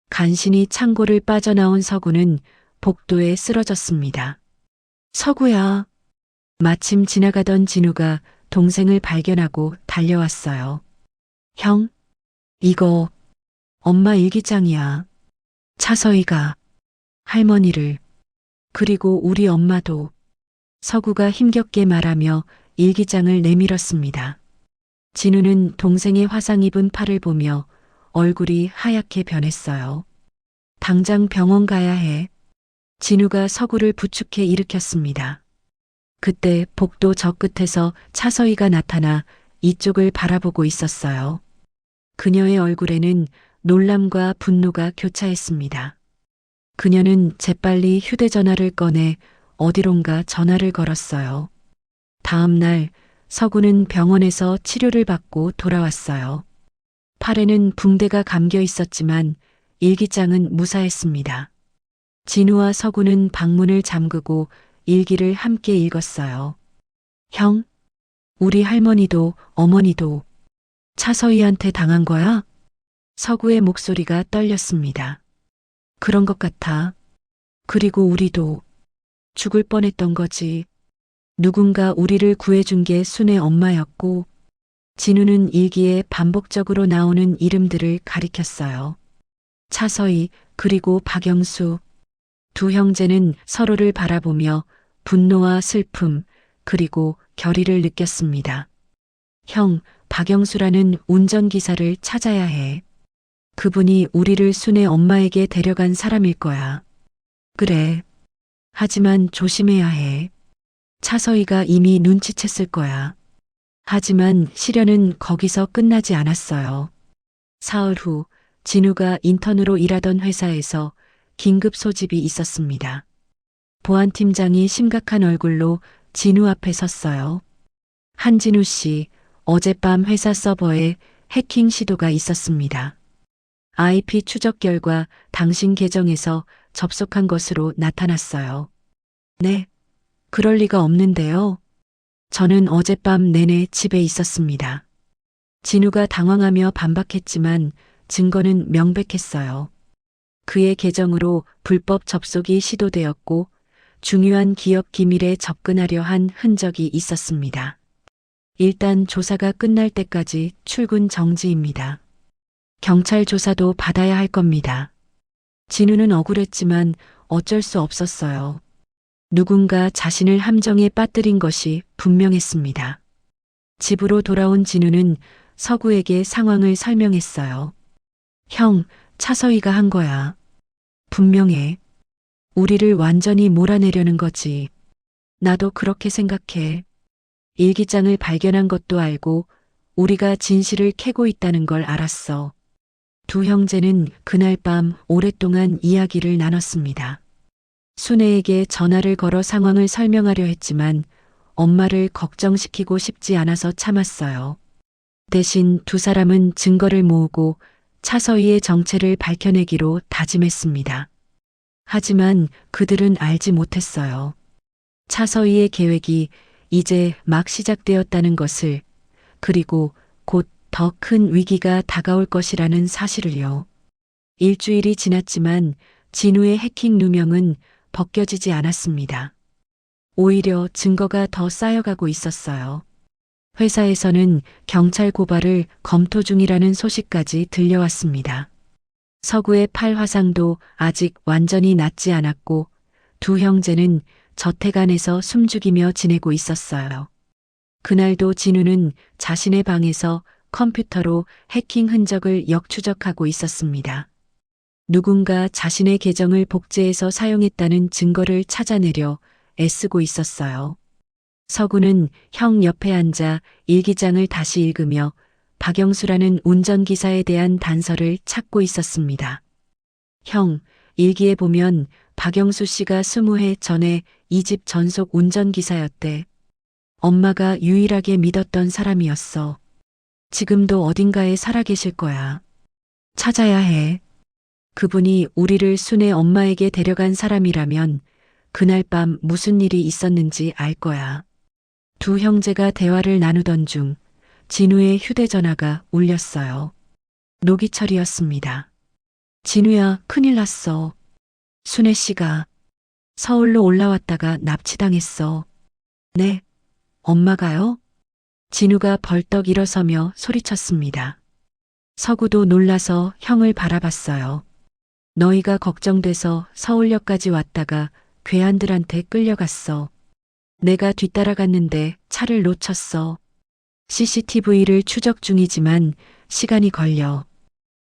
간신히 창고를 빠져나온 서구는 복도에 쓰러졌습니다. 서구야. 마침 지나가던 진우가 동생을 발견하고 달려왔어요. 형, 이거 엄마 일기장이야. 차서희가 할머니를 그리고 우리 엄마도. 서구가 힘겹게 말하며 일기장을 내밀었습니다. 진우는 동생의 화상 입은 팔을 보며 얼굴이 하얗게 변했어요. 당장 병원 가야 해. 진우가 서구를 부축해 일으켰습니다. 그때 복도 저 끝에서 차서희가 나타나 이쪽을 바라보고 있었어요. 그녀의 얼굴에는 놀람과 분노가 교차했습니다. 그녀는 재빨리 휴대전화를 꺼내 어디론가 전화를 걸었어요. 다음 날 서구는 병원에서 치료를 받고 돌아왔어요. 팔에는 붕대가 감겨 있었지만 일기장은 무사했습니다. 진우와 서구는 방문을 잠그고 일기를 함께 읽었어요. 형, 우리 할머니도 어머니도 차서희한테 당한 거야? 서구의 목소리가 떨렸습니다. 그런 것 같아. 그리고 우리도 죽을 뻔했던 거지. 누군가 우리를 구해준 게 순의 엄마였고, 진우는 일기에 반복적으로 나오는 이름들을 가리켰어요. 차서희, 그리고 박영수. 두 형제는 서로를 바라보며 분노와 슬픔, 그리고 결의를 느꼈습니다. 형, 박영수라는 운전기사를 찾아야 해. 그분이 우리를 순의 엄마에게 데려간 사람일 거야. 그래. 하지만 조심해야 해. 차서희가 이미 눈치챘을 거야. 하지만 시련은 거기서 끝나지 않았어요. 사흘 후 진우가 인턴으로 일하던 회사에서 긴급 소집이 있었습니다. 보안팀장이 심각한 얼굴로 진우 앞에 섰어요. 한진우 씨, 어젯밤 회사 서버에 해킹 시도가 있었습니다. IP 추적 결과 당신 계정에서 접속한 것으로 나타났어요. 네, 그럴 리가 없는데요. 저는 어젯밤 내내 집에 있었습니다. 진우가 당황하며 반박했지만 증거는 명백했어요. 그의 계정으로 불법 접속이 시도되었고 중요한 기업 기밀에 접근하려 한 흔적이 있었습니다. 일단 조사가 끝날 때까지 출근 정지입니다. 경찰 조사도 받아야 할 겁니다. 진우는 억울했지만 어쩔 수 없었어요. 누군가 자신을 함정에 빠뜨린 것이 분명했습니다. 집으로 돌아온 진우는 서구에게 상황을 설명했어요. 형, 차서희가 한 거야. 분명해. 우리를 완전히 몰아내려는 거지. 나도 그렇게 생각해. 일기장을 발견한 것도 알고 우리가 진실을 캐고 있다는 걸 알았어. 두 형제는 그날 밤 오랫동안 이야기를 나눴습니다. 순애에게 전화를 걸어 상황을 설명하려 했지만 엄마를 걱정시키고 싶지 않아서 참았어요. 대신 두 사람은 증거를 모으고 차서희의 정체를 밝혀내기로 다짐했습니다. 하지만 그들은 알지 못했어요. 차서희의 계획이 이제 막 시작되었다는 것을, 그리고 곧 더 큰 위기가 다가올 것이라는 사실을요. 일주일이 지났지만 진우의 해킹 누명은 벗겨지지 않았습니다. 오히려 증거가 더 쌓여가고 있었어요. 회사에서는 경찰 고발을 검토 중이라는 소식까지 들려왔습니다. 서구의 팔 화상도 아직 완전히 낫지 않았고 두 형제는 저택 안에서 숨죽이며 지내고 있었어요. 그날도 진우는 자신의 방에서 컴퓨터로 해킹 흔적을 역추적하고 있었습니다. 누군가 자신의 계정을 복제해서 사용했다는 증거를 찾아내려 애쓰고 있었어요. 서구는 형 옆에 앉아 일기장을 다시 읽으며 박영수라는 운전기사에 대한 단서를 찾고 있었습니다. 형, 일기에 보면 박영수 씨가 20해 전에 이 집 전속 운전기사였대. 엄마가 유일하게 믿었던 사람이었어. 지금도 어딘가에 살아계실 거야. 찾아야 해. 그분이 우리를 순애 엄마에게 데려간 사람이라면 그날 밤 무슨 일이 있었는지 알 거야. 두 형제가 대화를 나누던 중 진우의 휴대전화가 울렸어요. 노기철이었습니다. 진우야, 큰일 났어. 순애 씨가 서울로 올라왔다가 납치당했어. 네, 엄마가요? 진우가 벌떡 일어서며 소리쳤습니다. 서구도 놀라서 형을 바라봤어요. 너희가 걱정돼서 서울역까지 왔다가 괴한들한테 끌려갔어. 내가 뒤따라갔는데 차를 놓쳤어. CCTV를 추적 중이지만 시간이 걸려.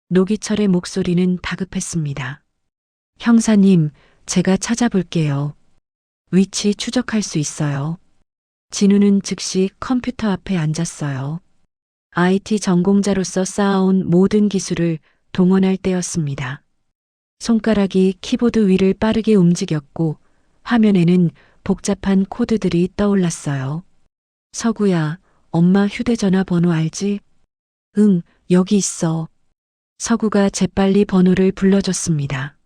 노기철의 목소리는 다급했습니다. 형사님, 제가 찾아볼게요. 위치 추적할 수 있어요. 진우는 즉시 컴퓨터 앞에 앉았어요. IT 전공자로서 쌓아온 모든 기술을 동원할 때였습니다. 손가락이 키보드 위를 빠르게 움직였고 화면에는 복잡한 코드들이 떠올랐어요. 서구야, 엄마 휴대전화 번호 알지? 응, 여기 있어. 서구가 재빨리 번호를 불러줬습니다.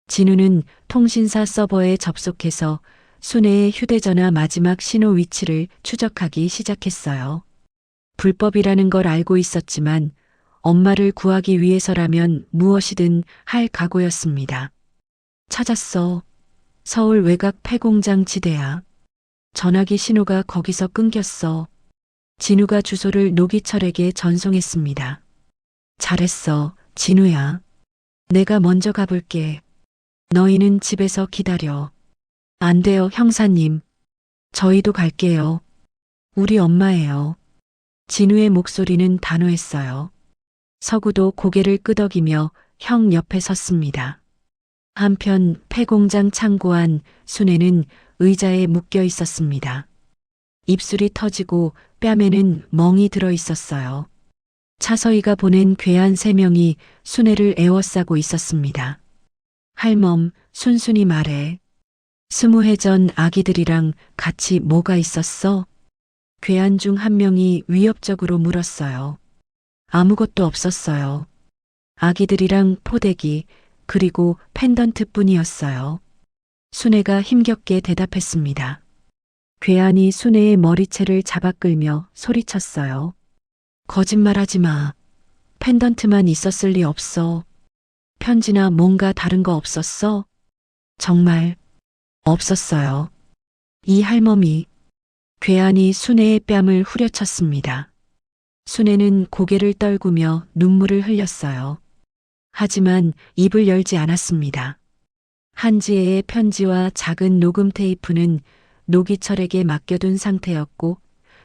진우는 통신사 서버에 접속해서 순애의 휴대전화 마지막 신호 위치를 추적하기 시작했어요. 불법이라는 걸 알고 있었지만 엄마를 구하기 위해서라면 무엇이든 할 각오였습니다. 찾았어. 서울 외곽 폐공장 지대야. 전화기 신호가 거기서 끊겼어. 진우가 주소를 노기철에게 전송했습니다. 잘했어, 진우야. 내가 먼저 가볼게. 너희는 집에서 기다려. 안 돼요, 형사님. 저희도 갈게요. 우리 엄마예요. 진우의 목소리는 단호했어요. 서구도 고개를 끄덕이며 형 옆에 섰습니다. 한편 폐공장 창고 안 순애는 의자에 묶여 있었습니다. 입술이 터지고 뺨에는 멍이 들어 있었어요. 차서희가 보낸 괴한 3명이 순애를 에워싸고 있었습니다. 할멈, 순순히 말해. 20해 전 아기들이랑 같이 뭐가 있었어? 괴한 중 한 명이 위협적으로 물었어요. 아무것도 없었어요. 아기들이랑 포대기, 그리고 펜던트뿐이었어요. 순애가 힘겹게 대답했습니다. 괴한이 순애의 머리채를 잡아 끌며 소리쳤어요. 거짓말하지 마. 펜던트만 있었을 리 없어. 편지나 뭔가 다른 거 없었어? 정말 없었어요. 이 할멈이. 괴한이 순애의 뺨을 후려쳤습니다. 순애는 고개를 떨구며 눈물을 흘렸어요. 하지만 입을 열지 않았습니다. 한지혜의 편지와 작은 녹음 테이프는 노기철에게 맡겨둔 상태였고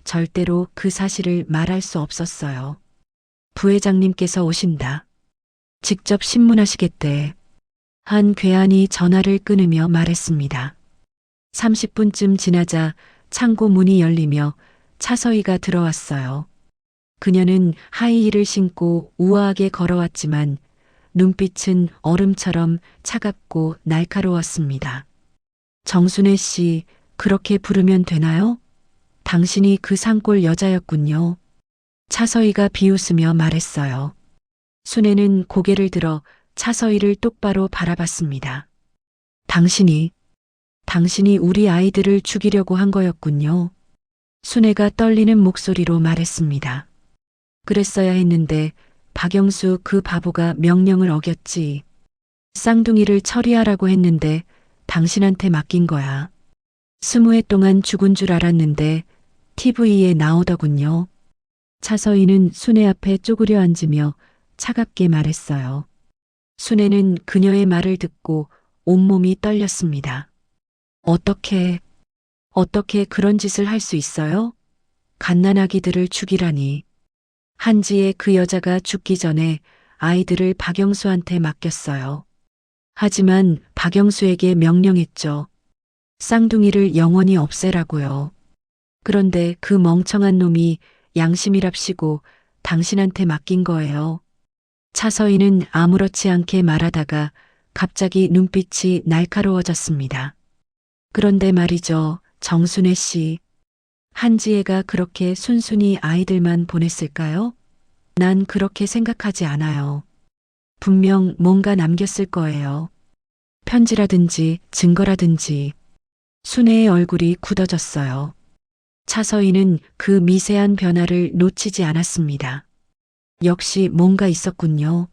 절대로 그 사실을 말할 수 없었어요. 부회장님께서 오신다. 직접 신문하시겠대. 한 괴한이 전화를 끊으며 말했습니다. 30분쯤 지나자 창고 문이 열리며 차서희가 들어왔어요. 그녀는 하이힐을 신고 우아하게 걸어왔지만 눈빛은 얼음처럼 차갑고 날카로웠습니다. 정순애 씨, 그렇게 부르면 되나요? 당신이 그 산골 여자였군요. 차서희가 비웃으며 말했어요. 순애는 고개를 들어 차서희를 똑바로 바라봤습니다. 당신이 우리 아이들을 죽이려고 한 거였군요. 순애가 떨리는 목소리로 말했습니다. 그랬어야 했는데 박영수 그 바보가 명령을 어겼지. 쌍둥이를 처리하라고 했는데 당신한테 맡긴 거야. 20해 동안 죽은 줄 알았는데 TV에 나오더군요. 차서희는 순애 앞에 쪼그려 앉으며 차갑게 말했어요. 순애는 그녀의 말을 듣고 온몸이 떨렸습니다. 어떻게 그런 짓을 할 수 있어요? 갓난아기들을 죽이라니. 한지에 그 여자가 죽기 전에 아이들을 박영수한테 맡겼어요. 하지만 박영수에게 명령했죠. 쌍둥이를 영원히 없애라고요. 그런데 그 멍청한 놈이 양심이랍시고 당신한테 맡긴 거예요. 차서희는 아무렇지 않게 말하다가 갑자기 눈빛이 날카로워졌습니다. 그런데 말이죠, 정순애 씨. 한지혜가 그렇게 순순히 아이들만 보냈을까요? 난 그렇게 생각하지 않아요. 분명 뭔가 남겼을 거예요. 편지라든지 증거라든지. 순애의 얼굴이 굳어졌어요. 차서희는 그 미세한 변화를 놓치지 않았습니다. 역시 뭔가 있었군요.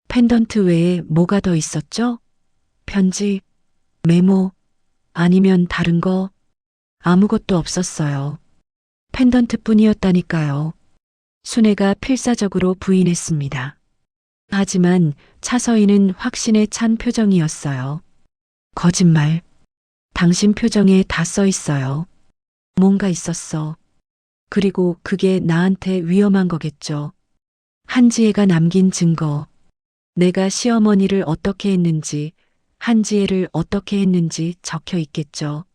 펜던트 외에 뭐가 더 있었죠? 편지, 메모, 아니면 다른 거? 아무것도 없었어요. 펜던트뿐이었다니까요. 순애가 필사적으로 부인했습니다. 하지만 차서희는 확신에 찬 표정이었어요. 거짓말. 당신 표정에 다 써 있어요. 뭔가 있었어. 그리고 그게 나한테 위험한 거겠죠. 한지혜가 남긴 증거. 내가 시어머니를 어떻게 했는지, 한지혜를 어떻게 했는지 적혀 있겠죠.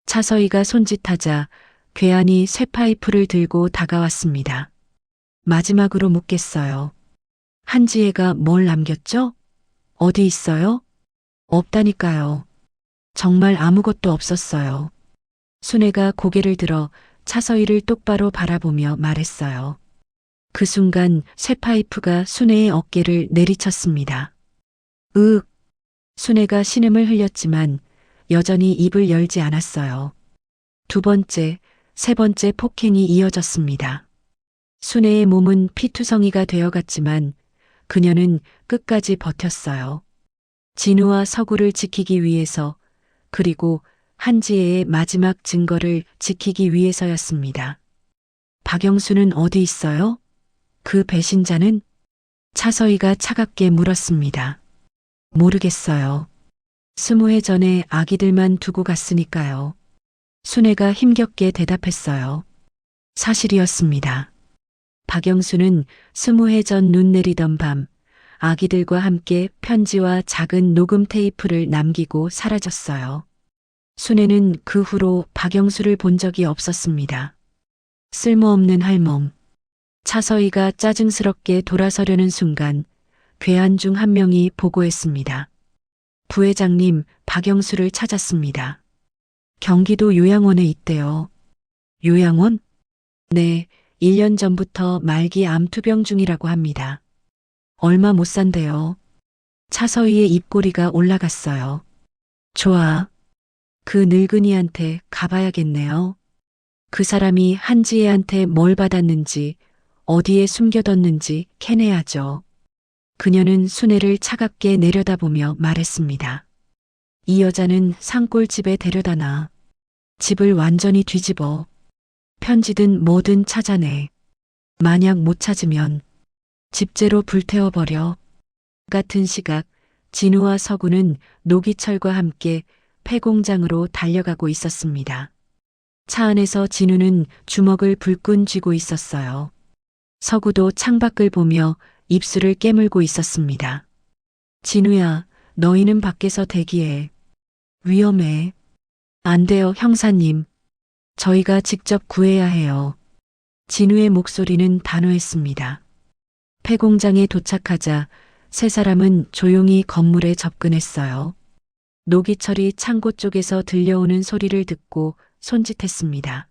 차서희가 손짓하자 괴한이 쇠파이프를 들고 다가왔습니다. 마지막으로 묻겠어요. 한지혜가 뭘 남겼죠? 어디 있어요? 없다니까요. 정말 아무것도 없었어요. 순애가 고개를 들어 차서희를 똑바로 바라보며 말했어요. 그 순간 쇠파이프가 순애의 어깨를 내리쳤습니다. 으윽. 순애가 신음을 흘렸지만 여전히 입을 열지 않았어요. 두 번째, 세 번째 폭행이 이어졌습니다. 순애의 몸은 피투성이가 되어갔지만 그녀는 끝까지 버텼어요. 진우와 서구를 지키기 위해서, 그리고 한지혜의 마지막 증거를 지키기 위해서였습니다. 박영수는 어디 있어요? 그 배신자는? 차서희가 차갑게 물었습니다. 모르겠어요. 20해 전에 아기들만 두고 갔으니까요. 순애가 힘겹게 대답했어요. 사실이었습니다. 박영수는 20해 전 눈 내리던 밤 아기들과 함께 편지와 작은 녹음 테이프를 남기고 사라졌어요. 순애는 그 후로 박영수를 본 적이 없었습니다. 쓸모없는 할멈. 차서희가 짜증스럽게 돌아서려는 순간 괴한 중 한 명이 보고했습니다. 부회장님, 박영수를 찾았습니다. 경기도 요양원에 있대요. 요양원? 네, 1년 전부터 말기 암 투병 중이라고 합니다. 얼마 못 산대요. 차서희의 입꼬리가 올라갔어요. 좋아. 그 늙은이한테 가봐야겠네요. 그 사람이 한지혜한테 뭘 받았는지, 어디에 숨겨뒀는지 캐내야죠. 그녀는 순애를 차갑게 내려다보며 말했습니다. 이 여자는 산골집에 데려다 놔. 집을 완전히 뒤집어. 편지든 뭐든 찾아내. 만약 못 찾으면 집재로 불태워버려. 같은 시각 진우와 서구는 노기철과 함께 폐공장으로 달려가고 있었습니다. 차 안에서 진우는 주먹을 불끈 쥐고 있었어요. 서구도 창밖을 보며 입술을 깨물고 있었습니다. 진우야, 너희는 밖에서 대기해. 위험해. 안 돼요, 형사님. 저희가 직접 구해야 해요. 진우의 목소리는 단호했습니다. 폐공장에 도착하자 세 사람은 조용히 건물에 접근했어요. 노기철이 창고 쪽에서 들려오는 소리를 듣고 손짓했습니다.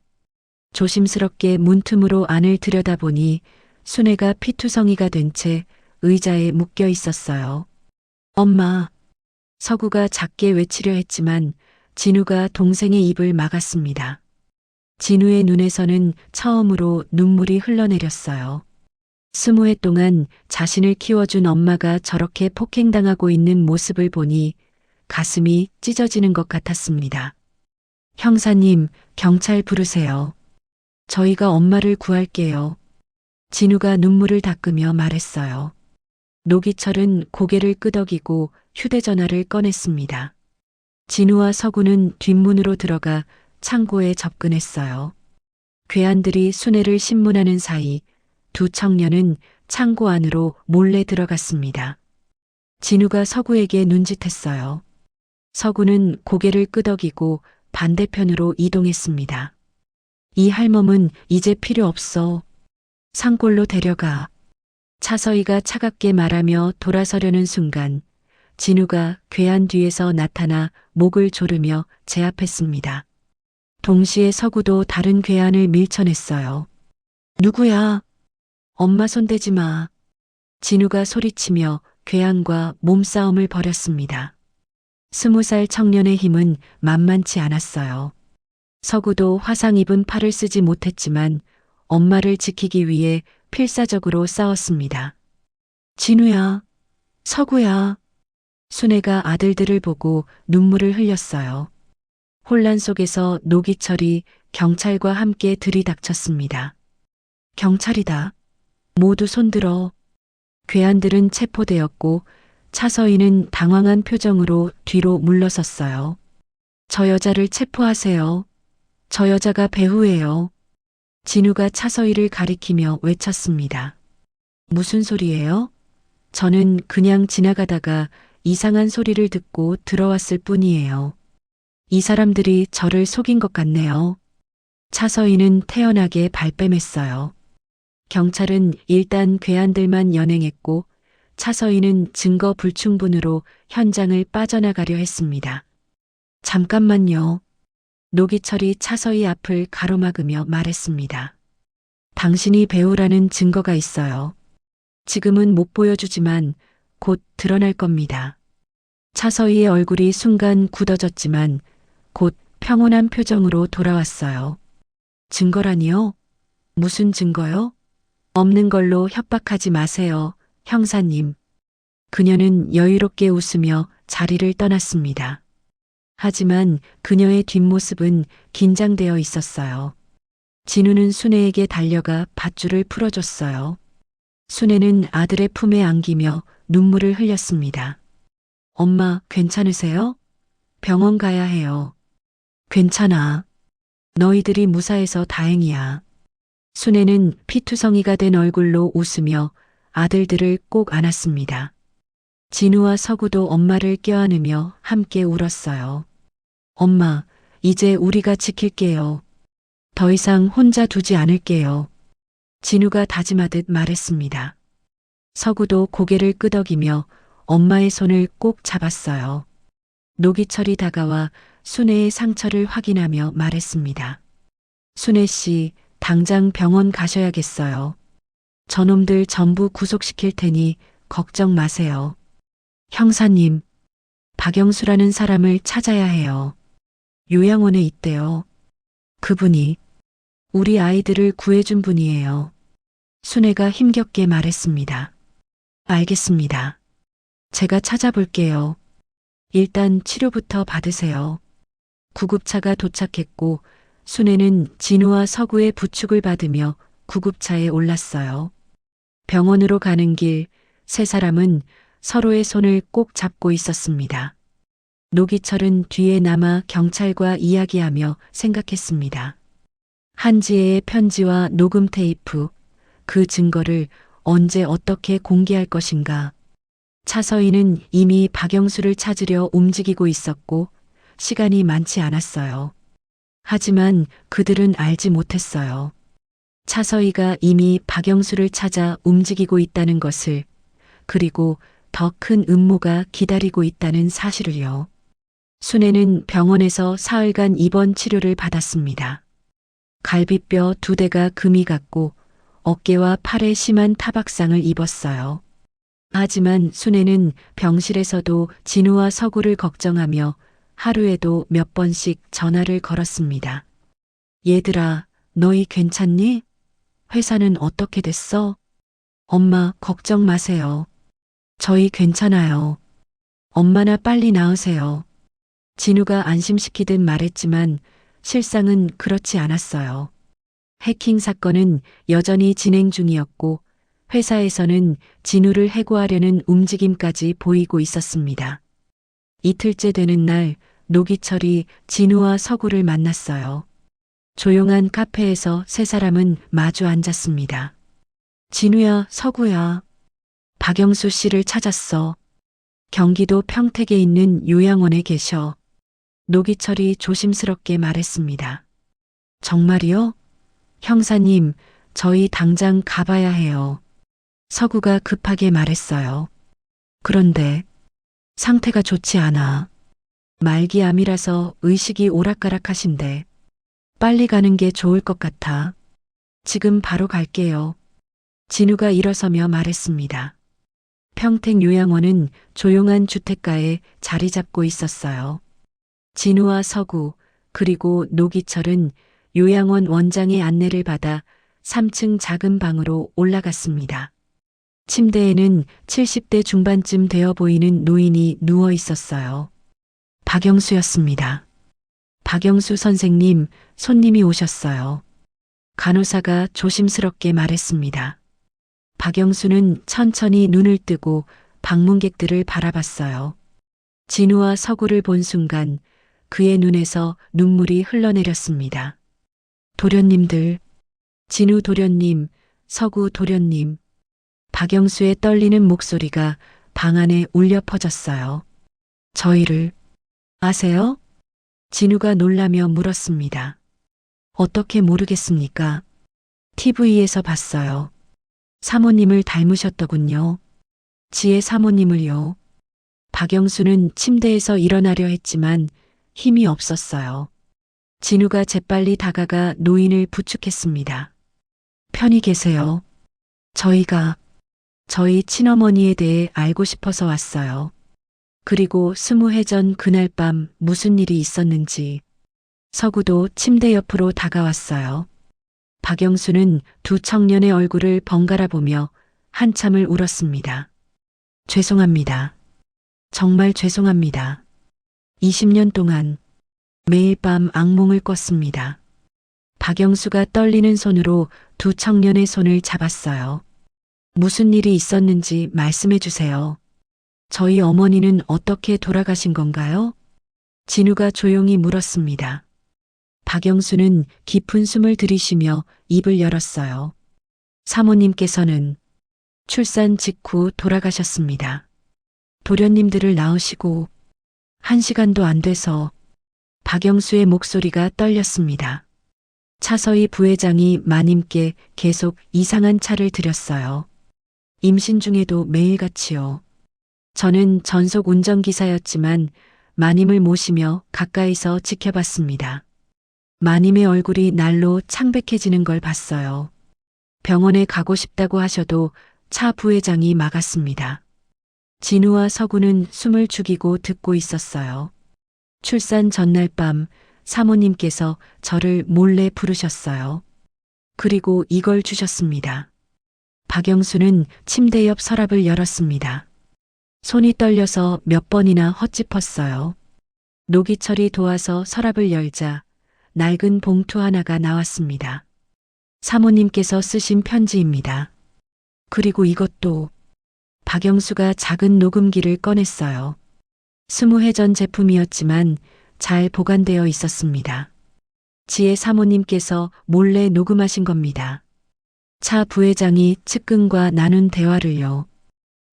조심스럽게 문틈으로 안을 들여다보니 순애가 피투성이가 된 채 의자에 묶여 있었어요. 엄마. 서구가 작게 외치려 했지만 진우가 동생의 입을 막았습니다. 진우의 눈에서는 처음으로 눈물이 흘러내렸어요. 20해 동안 자신을 키워준 엄마가 저렇게 폭행당하고 있는 모습을 보니 가슴이 찢어지는 것 같았습니다. 형사님, 경찰 부르세요. 저희가 엄마를 구할게요. 진우가 눈물을 닦으며 말했어요. 노기철은 고개를 끄덕이고 휴대전화를 꺼냈습니다. 진우와 서구는 뒷문으로 들어가 창고에 접근했어요. 괴한들이 순애를 신문하는 사이 두 청년은 창고 안으로 몰래 들어갔습니다. 진우가 서구에게 눈짓했어요. 서구는 고개를 끄덕이고 반대편으로 이동했습니다. 이 할멈은 이제 필요 없어. 산골로 데려가. 차서희가 차갑게 말하며 돌아서려는 순간 진우가 괴한 뒤에서 나타나 목을 조르며 제압했습니다. 동시에 서구도 다른 괴한을 밀쳐냈어요. 누구야? 엄마 손대지 마. 진우가 소리치며 괴한과 몸싸움을 벌였습니다. 20살 청년의 힘은 만만치 않았어요. 서구도 화상 입은 팔을 쓰지 못했지만 엄마를 지키기 위해 필사적으로 싸웠습니다. 진우야, 서구야. 순애가 아들들을 보고 눈물을 흘렸어요. 혼란 속에서 노기철이 경찰과 함께 들이닥쳤습니다. 경찰이다. 모두 손들어. 괴한들은 체포되었고 차서희는 당황한 표정으로 뒤로 물러섰어요. 저 여자를 체포하세요. 저 여자가 배후예요. 진우가 차서희를 가리키며 외쳤습니다. 무슨 소리예요? 저는 그냥 지나가다가 이상한 소리를 듣고 들어왔을 뿐이에요. 이 사람들이 저를 속인 것 같네요. 차서희는 태연하게 발뺌했어요. 경찰은 일단 괴한들만 연행했고 차서희는 증거 불충분으로 현장을 빠져나가려 했습니다. 잠깐만요. 노기철이 차서희 앞을 가로막으며 말했습니다. 당신이 배우라는 증거가 있어요. 지금은 못 보여주지만 곧 드러날 겁니다. 차서희의 얼굴이 순간 굳어졌지만 곧 평온한 표정으로 돌아왔어요. 증거라니요? 무슨 증거요? 없는 걸로 협박하지 마세요, 형사님. 그녀는 여유롭게 웃으며 자리를 떠났습니다. 하지만 그녀의 뒷모습은 긴장되어 있었어요. 진우는 순애에게 달려가 밧줄을 풀어줬어요. 순애는 아들의 품에 안기며 눈물을 흘렸습니다. 엄마, 괜찮으세요? 병원 가야 해요. 괜찮아. 너희들이 무사해서 다행이야. 순애는 피투성이가 된 얼굴로 웃으며 아들들을 꼭 안았습니다. 진우와 서구도 엄마를 껴안으며 함께 울었어요. 엄마, 이제 우리가 지킬게요. 더 이상 혼자 두지 않을게요. 진우가 다짐하듯 말했습니다. 서구도 고개를 끄덕이며 엄마의 손을 꼭 잡았어요. 노기철이 다가와 순애의 상처를 확인하며 말했습니다. 순애 씨, 당장 병원 가셔야겠어요. 저놈들 전부 구속시킬 테니 걱정 마세요. 형사님, 박영수라는 사람을 찾아야 해요. 요양원에 있대요. 그분이 우리 아이들을 구해준 분이에요. 순애가 힘겹게 말했습니다. 알겠습니다. 제가 찾아볼게요. 일단 치료부터 받으세요. 구급차가 도착했고 순애는 진우와 서구의 부축을 받으며 구급차에 올랐어요. 병원으로 가는 길 세 사람은 서로의 손을 꼭 잡고 있었습니다. 노기철은 뒤에 남아 경찰과 이야기하며 생각했습니다. 한지혜의 편지와 녹음 테이프, 그 증거를 언제 어떻게 공개할 것인가. 차서희는 이미 박영수를 찾으려 움직이고 있었고 시간이 많지 않았어요. 하지만 그들은 알지 못했어요. 차서희가 이미 박영수를 찾아 움직이고 있다는 것을, 그리고 더 큰 음모가 기다리고 있다는 사실을요. 순애는 병원에서 사흘간 입원 치료를 받았습니다. 갈비뼈 2대가 금이 갔고 어깨와 팔에 심한 타박상을 입었어요. 하지만 순애는 병실에서도 진우와 서구를 걱정하며 하루에도 몇 번씩 전화를 걸었습니다. 얘들아, 너희 괜찮니? 회사는 어떻게 됐어? 엄마, 걱정 마세요. 저희 괜찮아요. 엄마나 빨리 나으세요. 진우가 안심시키듯 말했지만 실상은 그렇지 않았어요. 해킹 사건은 여전히 진행 중이었고 회사에서는 진우를 해고하려는 움직임까지 보이고 있었습니다. 이틀째 되는 날 노기철이 진우와 서구를 만났어요. 조용한 카페에서 세 사람은 마주 앉았습니다. 진우야, 서구야. 박영수 씨를 찾았어. 경기도 평택에 있는 요양원에 계셔. 노기철이 조심스럽게 말했습니다. 정말이요? 형사님, 저희 당장 가봐야 해요. 서구가 급하게 말했어요. 그런데 상태가 좋지 않아. 말기암이라서 의식이 오락가락하신데 빨리 가는 게 좋을 것 같아. 지금 바로 갈게요. 진우가 일어서며 말했습니다. 평택 요양원은 조용한 주택가에 자리 잡고 있었어요. 진우와 서구 그리고 노기철은 요양원 원장의 안내를 받아 3층 작은 방으로 올라갔습니다. 침대에는 70대 중반쯤 되어 보이는 노인이 누워 있었어요. 박영수였습니다. 박영수 선생님, 손님이 오셨어요. 간호사가 조심스럽게 말했습니다. 박영수는 천천히 눈을 뜨고 방문객들을 바라봤어요. 진우와 서구를 본 순간 그의 눈에서 눈물이 흘러내렸습니다. 도련님들, 진우 도련님, 서구 도련님. 박영수의 떨리는 목소리가 방 안에 울려 퍼졌어요. 저희를 아세요? 진우가 놀라며 물었습니다. 어떻게 모르겠습니까? TV에서 봤어요. 사모님을 닮으셨더군요. 지혜 사모님을요. 박영수는 침대에서 일어나려 했지만 힘이 없었어요. 진우가 재빨리 다가가 노인을 부축했습니다. 편히 계세요. 저희 친어머니에 대해 알고 싶어서 왔어요. 그리고 20해 전 그날 밤 무슨 일이 있었는지. 서구도 침대 옆으로 다가왔어요. 박영수는 두 청년의 얼굴을 번갈아 보며 한참을 울었습니다. 죄송합니다. 정말 죄송합니다. 20년 동안 매일 밤 악몽을 꿨습니다. 박영수가 떨리는 손으로 두 청년의 손을 잡았어요. 무슨 일이 있었는지 말씀해 주세요. 저희 어머니는 어떻게 돌아가신 건가요? 진우가 조용히 물었습니다. 박영수는 깊은 숨을 들이쉬며 입을 열었어요. 사모님께서는 출산 직후 돌아가셨습니다. 도련님들을 낳으시고 1시간도 안 돼서. 박영수의 목소리가 떨렸습니다. 차서희 부회장이 마님께 계속 이상한 차를 드렸어요. 임신 중에도 매일같이요. 저는 전속 운전기사였지만 마님을 모시며 가까이서 지켜봤습니다. 마님의 얼굴이 날로 창백해지는 걸 봤어요. 병원에 가고 싶다고 하셔도 차 부회장이 막았습니다. 진우와 서구는 숨을 죽이고 듣고 있었어요. 출산 전날 밤 사모님께서 저를 몰래 부르셨어요. 그리고 이걸 주셨습니다. 박영수는 침대 옆 서랍을 열었습니다. 손이 떨려서 몇 번이나 헛짚었어요. 노기철이 도와서 서랍을 열자 낡은 봉투 하나가 나왔습니다. 사모님께서 쓰신 편지입니다. 그리고 이것도. 박영수가 작은 녹음기를 꺼냈어요. 20해 전 제품이었지만 잘 보관되어 있었습니다. 지혜 사모님께서 몰래 녹음하신 겁니다. 차 부회장이 측근과 나눈 대화를요.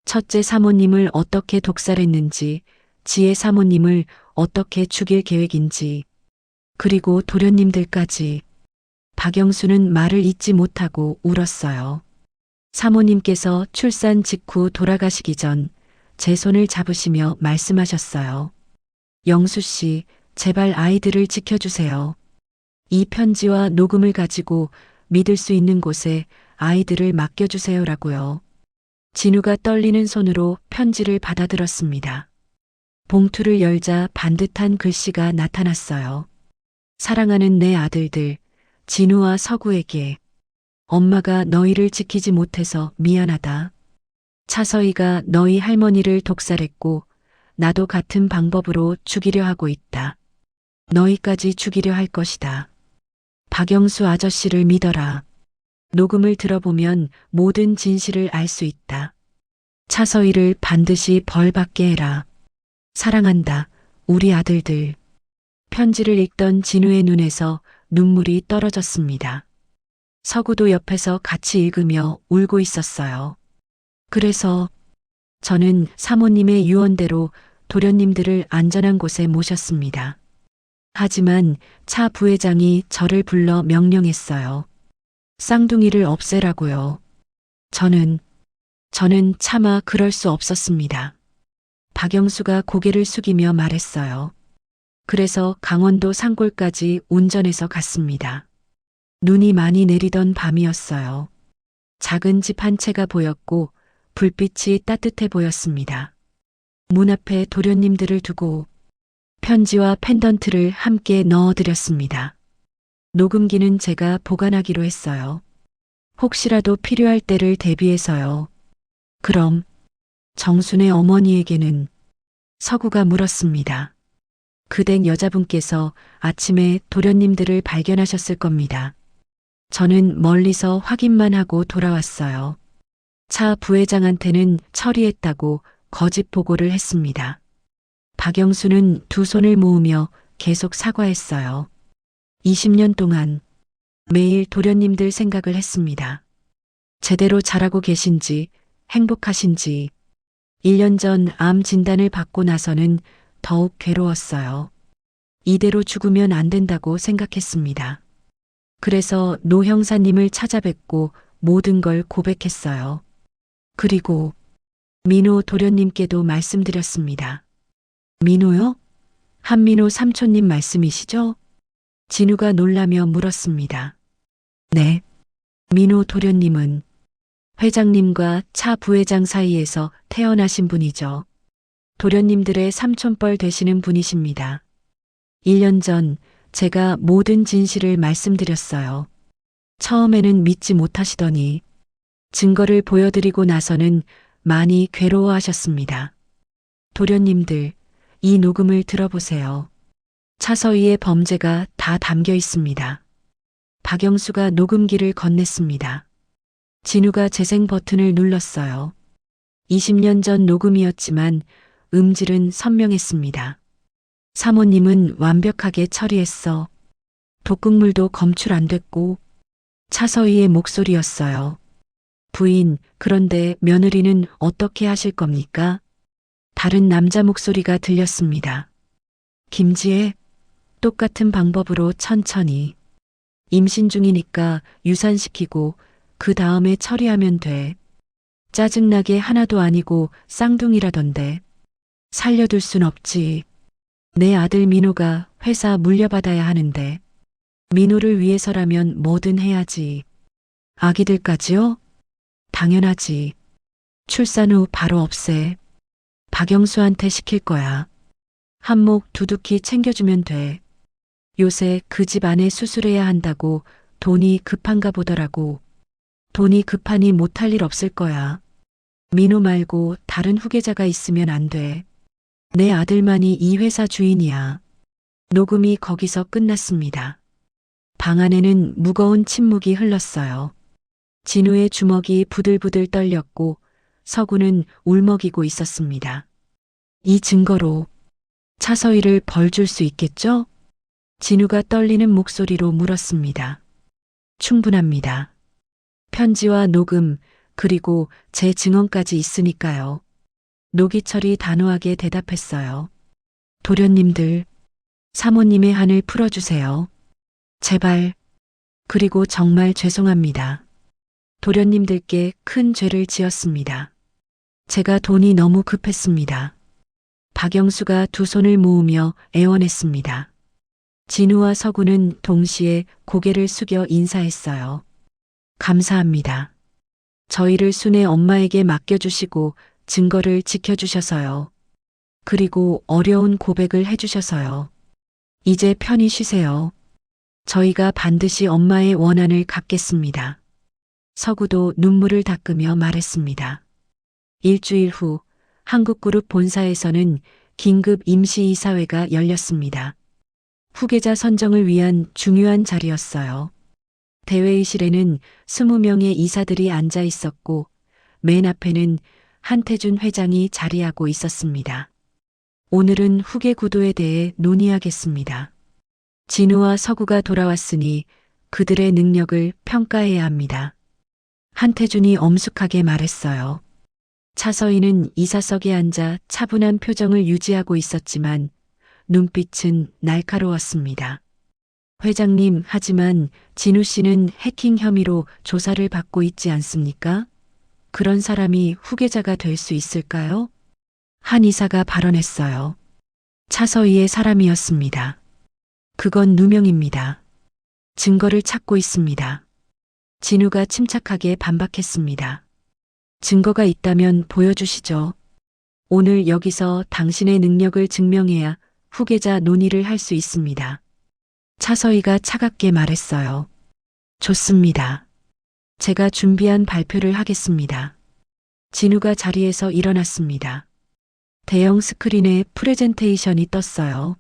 첫째 사모님을 어떻게 독살했는지, 지혜 사모님을 어떻게 죽일 계획인지, 그리고 도련님들까지. 박영수는 말을 잇지 못하고 울었어요. 사모님께서 출산 직후 돌아가시기 전 제 손을 잡으시며 말씀하셨어요. 영수 씨, 제발 아이들을 지켜주세요. 이 편지와 녹음을 가지고 믿을 수 있는 곳에 아이들을 맡겨주세요라고요. 진우가 떨리는 손으로 편지를 받아들었습니다. 봉투를 열자 반듯한 글씨가 나타났어요. 사랑하는 내 아들들, 진우와 서구에게 엄마가 너희를 지키지 못해서 미안하다. 차서희가 너희 할머니를 독살했고 나도 같은 방법으로 죽이려 하고 있다. 너희까지 죽이려 할 것이다. 박영수 아저씨를 믿어라. 녹음을 들어보면 모든 진실을 알 수 있다. 차서희를 반드시 벌받게 해라. 사랑한다, 우리 아들들. 편지를 읽던 진우의 눈에서 눈물이 떨어졌습니다. 서구도 옆에서 같이 읽으며 울고 있었어요. 그래서 저는 사모님의 유언대로 도련님들을 안전한 곳에 모셨습니다. 하지만 차 부회장이 저를 불러 명령했어요. 쌍둥이를 없애라고요. 저는 차마 그럴 수 없었습니다. 박영수가 고개를 숙이며 말했어요. 그래서 강원도 산골까지 운전해서 갔습니다. 눈이 많이 내리던 밤이었어요. 작은 집 한 채가 보였고 불빛이 따뜻해 보였습니다. 문 앞에 도련님들을 두고 편지와 펜던트를 함께 넣어드렸습니다. 녹음기는 제가 보관하기로 했어요. 혹시라도 필요할 때를 대비해서요. 그럼 정순의 어머니에게는? 서구가 물었습니다. 그 댁 여자분께서 아침에 도련님들을 발견하셨을 겁니다. 저는 멀리서 확인만 하고 돌아왔어요. 차 부회장한테는 처리했다고 거짓 보고를 했습니다. 박영수는 두 손을 모으며 계속 사과했어요. 20년 동안 매일 도련님들 생각을 했습니다. 제대로 잘하고 계신지, 행복하신지. 1년 전 암 진단을 받고 나서는 더욱 괴로웠어요. 이대로 죽으면 안 된다고 생각했습니다. 그래서 노 형사님을 찾아뵙고 모든 걸 고백했어요. 그리고 민호 도련님께도 말씀드렸습니다. 민호요? 한민호 삼촌님 말씀이시죠? 진우가 놀라며 물었습니다. 네. 민호 도련님은 회장님과 차 부회장 사이에서 태어나신 분이죠. 도련님들의 삼촌뻘 되시는 분이십니다. 1년 전 제가 모든 진실을 말씀드렸어요. 처음에는 믿지 못하시더니 증거를 보여드리고 나서는 많이 괴로워하셨습니다. 도련님들, 이 녹음을 들어보세요. 차서희의 범죄가 다 담겨 있습니다. 박영수가 녹음기를 건넸습니다. 진우가 재생 버튼을 눌렀어요. 20년 전 녹음이었지만 음질은 선명했습니다. 사모님은 완벽하게 처리했어. 독극물도 검출 안 됐고. 차서희의 목소리였어요. 부인, 그런데 며느리는 어떻게 하실 겁니까? 다른 남자 목소리가 들렸습니다. 김지혜, 똑같은 방법으로 천천히. 임신 중이니까 유산시키고 그 다음에 처리하면 돼. 짜증나게 하나도 아니고 쌍둥이라던데. 살려둘 순 없지. 내 아들 민호가 회사 물려받아야 하는데. 민호를 위해서라면 뭐든 해야지. 아기들까지요? 당연하지. 출산 후 바로 없애. 박영수한테 시킬 거야. 한몫 두둑히 챙겨주면 돼. 요새 그 집 안에 수술해야 한다고 돈이 급한가 보더라고. 돈이 급하니 못할 일 없을 거야. 민호 말고 다른 후계자가 있으면 안 돼. 내 아들만이 이 회사 주인이야. 녹음이 거기서 끝났습니다. 방 안에는 무거운 침묵이 흘렀어요. 진우의 주먹이 부들부들 떨렸고 서구는 울먹이고 있었습니다. 이 증거로 차서희를 벌 줄 수 있겠죠? 진우가 떨리는 목소리로 물었습니다. 충분합니다. 편지와 녹음 그리고 제 증언까지 있으니까요. 노기철이 단호하게 대답했어요. 도련님들, 사모님의 한을 풀어주세요. 제발. 그리고 정말 죄송합니다. 도련님들께 큰 죄를 지었습니다. 제가 돈이 너무 급했습니다. 박영수가 두 손을 모으며 애원했습니다. 진우와 서구는 동시에 고개를 숙여 인사했어요. 감사합니다. 저희를 순애 엄마에게 맡겨주시고 증거를 지켜주셔서요. 그리고 어려운 고백을 해주셔서요. 이제 편히 쉬세요. 저희가 반드시 엄마의 원한을 갚겠습니다. 서구도 눈물을 닦으며 말했습니다. 일주일 후 한국그룹 본사에서는 긴급 임시이사회가 열렸습니다. 후계자 선정을 위한 중요한 자리였어요. 대회의실에는 20명의 이사들이 앉아 있었고 맨 앞에는 한태준 회장이 자리하고 있었습니다. 오늘은 후계 구도에 대해 논의하겠습니다. 진우와 서구가 돌아왔으니 그들의 능력을 평가해야 합니다. 한태준이 엄숙하게 말했어요. 차서희는 이사석에 앉아 차분한 표정을 유지하고 있었지만 눈빛은 날카로웠습니다. 회장님, 하지만 진우 씨는 해킹 혐의로 조사를 받고 있지 않습니까? 그런 사람이 후계자가 될 수 있을까요? 한 이사가 발언했어요. 차서희의 사람이었습니다. 그건 누명입니다. 증거를 찾고 있습니다. 진우가 침착하게 반박했습니다. 증거가 있다면 보여주시죠. 오늘 여기서 당신의 능력을 증명해야 후계자 논의를 할 수 있습니다. 차서희가 차갑게 말했어요. 좋습니다. 제가 준비한 발표를 하겠습니다. 진우가 자리에서 일어났습니다. 대형 스크린에 프레젠테이션이 떴어요.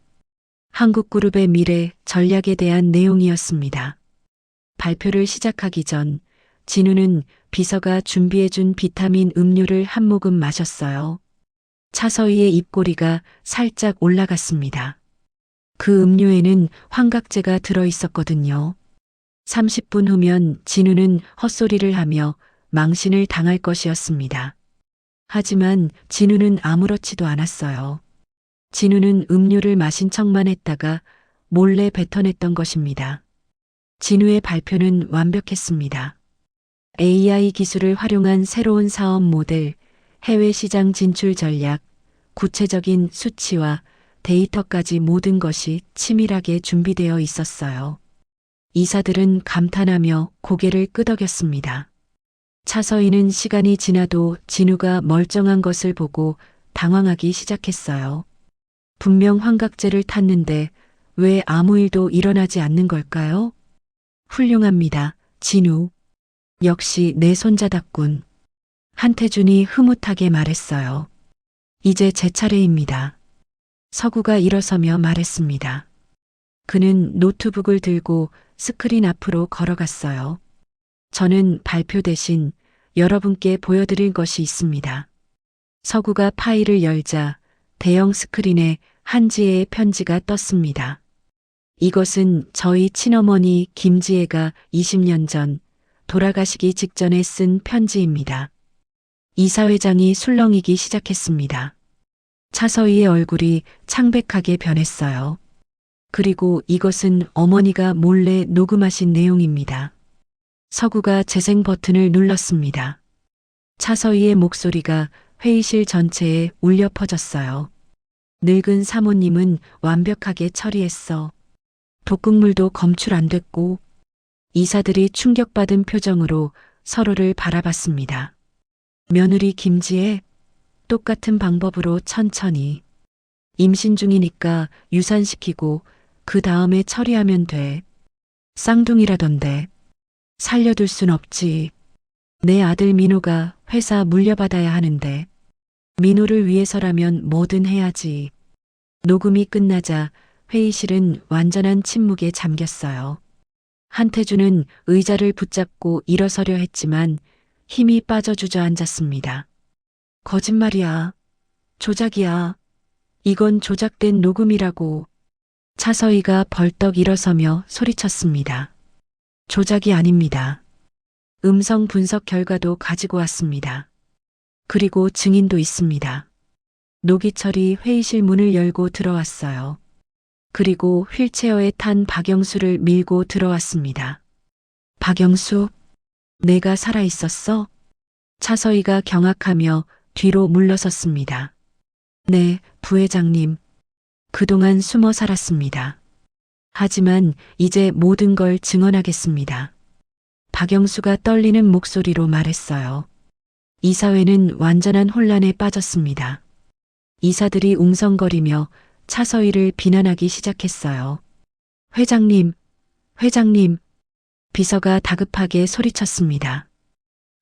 한국그룹의 미래 전략에 대한 내용이었습니다. 발표를 시작하기 전 진우는 비서가 준비해준 비타민 음료를 한 모금 마셨어요. 차서희의 입꼬리가 살짝 올라갔습니다. 그 음료에는 환각제가 들어있었거든요. 30분 후면 진우는 헛소리를 하며 망신을 당할 것이었습니다. 하지만 진우는 아무렇지도 않았어요. 진우는 음료를 마신 척만 했다가 몰래 뱉어냈던 것입니다. 진우의 발표는 완벽했습니다. AI 기술을 활용한 새로운 사업 모델, 해외 시장 진출 전략, 구체적인 수치와 데이터까지 모든 것이 치밀하게 준비되어 있었어요. 이사들은 감탄하며 고개를 끄덕였습니다. 차서희는 시간이 지나도 진우가 멀쩡한 것을 보고 당황하기 시작했어요. 분명 환각제를 탔는데 왜 아무 일도 일어나지 않는 걸까요? 훌륭합니다, 진우. 역시 내 손자답군. 한태준이 흐뭇하게 말했어요. 이제 제 차례입니다. 서구가 일어서며 말했습니다. 그는 노트북을 들고 스크린 앞으로 걸어갔어요. 저는 발표 대신 여러분께 보여드릴 것이 있습니다. 서구가 파일을 열자 대형 스크린에 한지혜의 편지가 떴습니다. 이것은 저희 친어머니 김지혜가 20년 전 돌아가시기 직전에 쓴 편지입니다. 이사회장이 술렁이기 시작했습니다. 차서희의 얼굴이 창백하게 변했어요. 그리고 이것은 어머니가 몰래 녹음하신 내용입니다. 서구가 재생 버튼을 눌렀습니다. 차서희의 목소리가 회의실 전체에 울려 퍼졌어요. 늙은 사모님은 완벽하게 처리했어. 독극물도 검출 안 됐고. 이사들이 충격받은 표정으로 서로를 바라봤습니다. 며느리 김지혜, 똑같은 방법으로 천천히. 임신 중이니까 유산시키고 그 다음에 처리하면 돼. 쌍둥이라던데. 살려둘 순 없지. 내 아들 민호가 회사 물려받아야 하는데. 민호를 위해서라면 뭐든 해야지. 녹음이 끝나자 회의실은 완전한 침묵에 잠겼어요. 한태준은 의자를 붙잡고 일어서려 했지만 힘이 빠져 주저앉았습니다. 거짓말이야. 조작이야. 이건 조작된 녹음이라고. 차서희가 벌떡 일어서며 소리쳤습니다. 조작이 아닙니다. 음성 분석 결과도 가지고 왔습니다. 그리고 증인도 있습니다. 노기철이 회의실 문을 열고 들어왔어요. 그리고 휠체어에 탄 박영수를 밀고 들어왔습니다. 박영수, 내가 살아있었어? 차서희가 경악하며 뒤로 물러섰습니다. 네, 부회장님. 그동안 숨어 살았습니다. 하지만 이제 모든 걸 증언하겠습니다. 박영수가 떨리는 목소리로 말했어요. 이사회는 완전한 혼란에 빠졌습니다. 이사들이 웅성거리며 차서희를 비난하기 시작했어요. 회장님, 회장님. 비서가 다급하게 소리쳤습니다.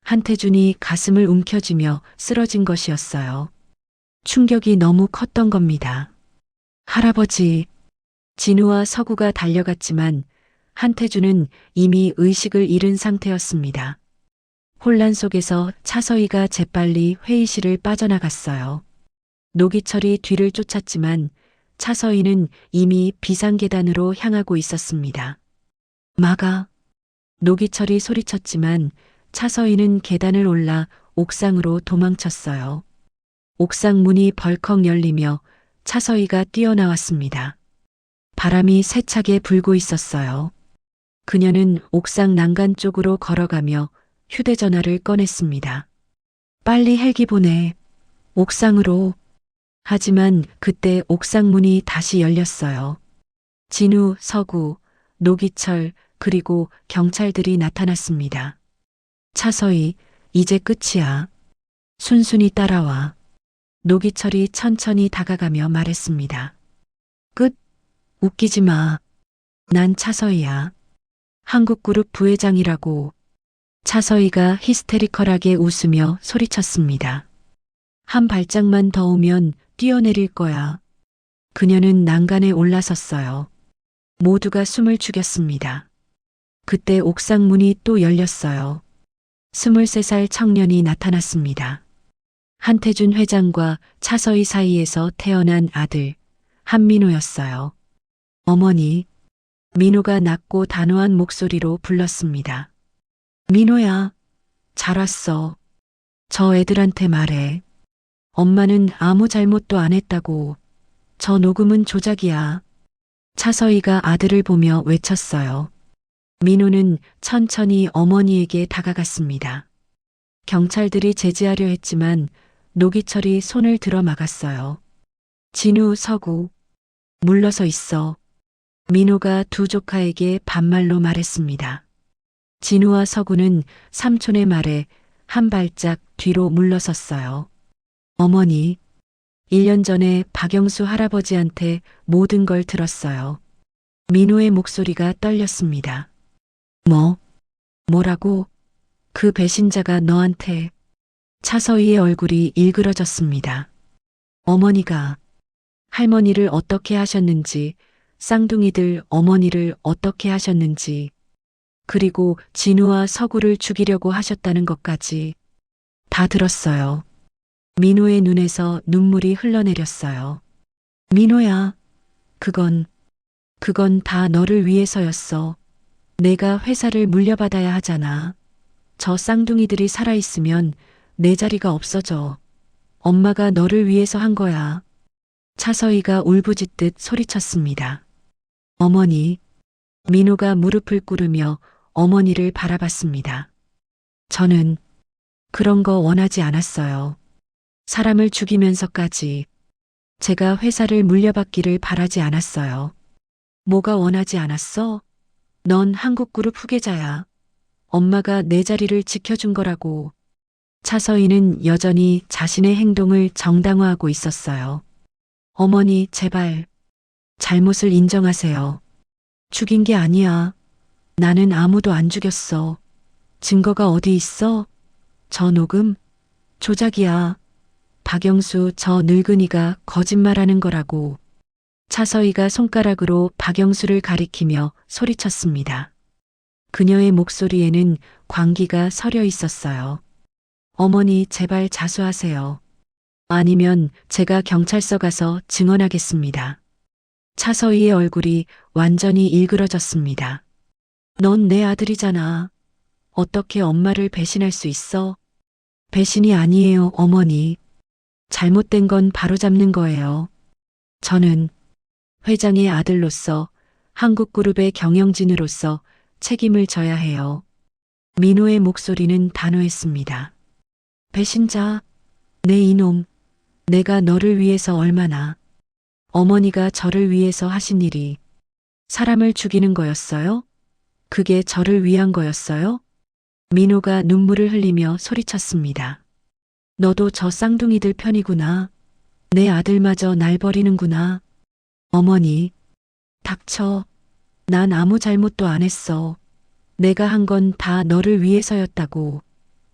한태준이 가슴을 움켜쥐며 쓰러진 것이었어요. 충격이 너무 컸던 겁니다. 할아버지. 진우와 서구가 달려갔지만 한태준은 이미 의식을 잃은 상태였습니다. 혼란 속에서 차서희가 재빨리 회의실을 빠져나갔어요. 노기철이 뒤를 쫓았지만 차서희는 이미 비상계단으로 향하고 있었습니다. 막아. 노기철이 소리쳤지만 차서희는 계단을 올라 옥상으로 도망쳤어요. 옥상 문이 벌컥 열리며 차서희가 뛰어나왔습니다. 바람이 세차게 불고 있었어요. 그녀는 옥상 난간 쪽으로 걸어가며 휴대전화를 꺼냈습니다. 빨리 헬기 보내. 옥상으로. 하지만 그때 옥상 문이 다시 열렸어요. 진우, 서구, 노기철, 그리고 경찰들이 나타났습니다. 차서희, 이제 끝이야. 순순히 따라와. 노기철이 천천히 다가가며 말했습니다. 끝? 웃기지 마. 난 차서희야. 한국그룹 부회장이라고. 차서희가 히스테리컬하게 웃으며 소리쳤습니다. 한 발짝만 더 오면 뛰어내릴 거야. 그녀는 난간에 올라섰어요. 모두가 숨을 죽였습니다. 그때 옥상 문이 또 열렸어요. 23살 청년이 나타났습니다. 한태준 회장과 차서희 사이에서 태어난 아들, 한민호였어요. 어머니, 민호가 낮고 단호한 목소리로 불렀습니다. 민호야, 잘 왔어. 저 애들한테 말해. 엄마는 아무 잘못도 안 했다고. 저 녹음은 조작이야. 차서희가 아들을 보며 외쳤어요. 민호는 천천히 어머니에게 다가갔습니다. 경찰들이 제지하려 했지만 노기철이 손을 들어 막았어요. 진우, 서구, 물러서 있어. 민호가 두 조카에게 반말로 말했습니다. 진우와 서구는 삼촌의 말에 한 발짝 뒤로 물러섰어요. 어머니, 1년 전에 박영수 할아버지한테 모든 걸 들었어요. 민호의 목소리가 떨렸습니다. 뭐라고? 그 배신자가 너한테. 차서희의 얼굴이 일그러졌습니다. 어머니가 할머니를 어떻게 하셨는지, 쌍둥이들 어머니를 어떻게 하셨는지, 그리고 진우와 서구를 죽이려고 하셨다는 것까지 다 들었어요. 민호의 눈에서 눈물이 흘러내렸어요. 민호야, 그건 다 너를 위해서였어. 내가 회사를 물려받아야 하잖아. 저 쌍둥이들이 살아있으면 내 자리가 없어져. 엄마가 너를 위해서 한 거야. 차서희가 울부짖듯 소리쳤습니다. 어머니. 민호가 무릎을 꿇으며 어머니를 바라봤습니다. 저는 그런 거 원하지 않았어요. 사람을 죽이면서까지 제가 회사를 물려받기를 바라지 않았어요. 뭐가 원하지 않았어? 넌 한국그룹 후계자야. 엄마가 내 자리를 지켜준 거라고. 차서희는 여전히 자신의 행동을 정당화하고 있었어요. 어머니, 제발 잘못을 인정하세요. 죽인 게 아니야. 나는 아무도 안 죽였어. 증거가 어디 있어? 저 녹음? 조작이야. 박영수 저 늙은이가 거짓말하는 거라고. 차서희가 손가락으로 박영수를 가리키며 소리쳤습니다. 그녀의 목소리에는 광기가 서려 있었어요. 어머니, 제발 자수하세요. 아니면 제가 경찰서 가서 증언하겠습니다. 차서희의 얼굴이 완전히 일그러졌습니다. 넌 내 아들이잖아. 어떻게 엄마를 배신할 수 있어? 배신이 아니에요, 어머니. 잘못된 건 바로잡는 거예요. 저는 회장의 아들로서 한국그룹의 경영진으로서 책임을 져야 해요. 민호의 목소리는 단호했습니다. 배신자, 내 이놈, 내가 너를 위해서 얼마나. 어머니가 저를 위해서 하신 일이 사람을 죽이는 거였어요? 그게 저를 위한 거였어요? 민호가 눈물을 흘리며 소리쳤습니다. 너도 저 쌍둥이들 편이구나. 내 아들마저 날 버리는구나. 어머니, 닥쳐. 난 아무 잘못도 안 했어. 내가 한 건 다 너를 위해서였다고.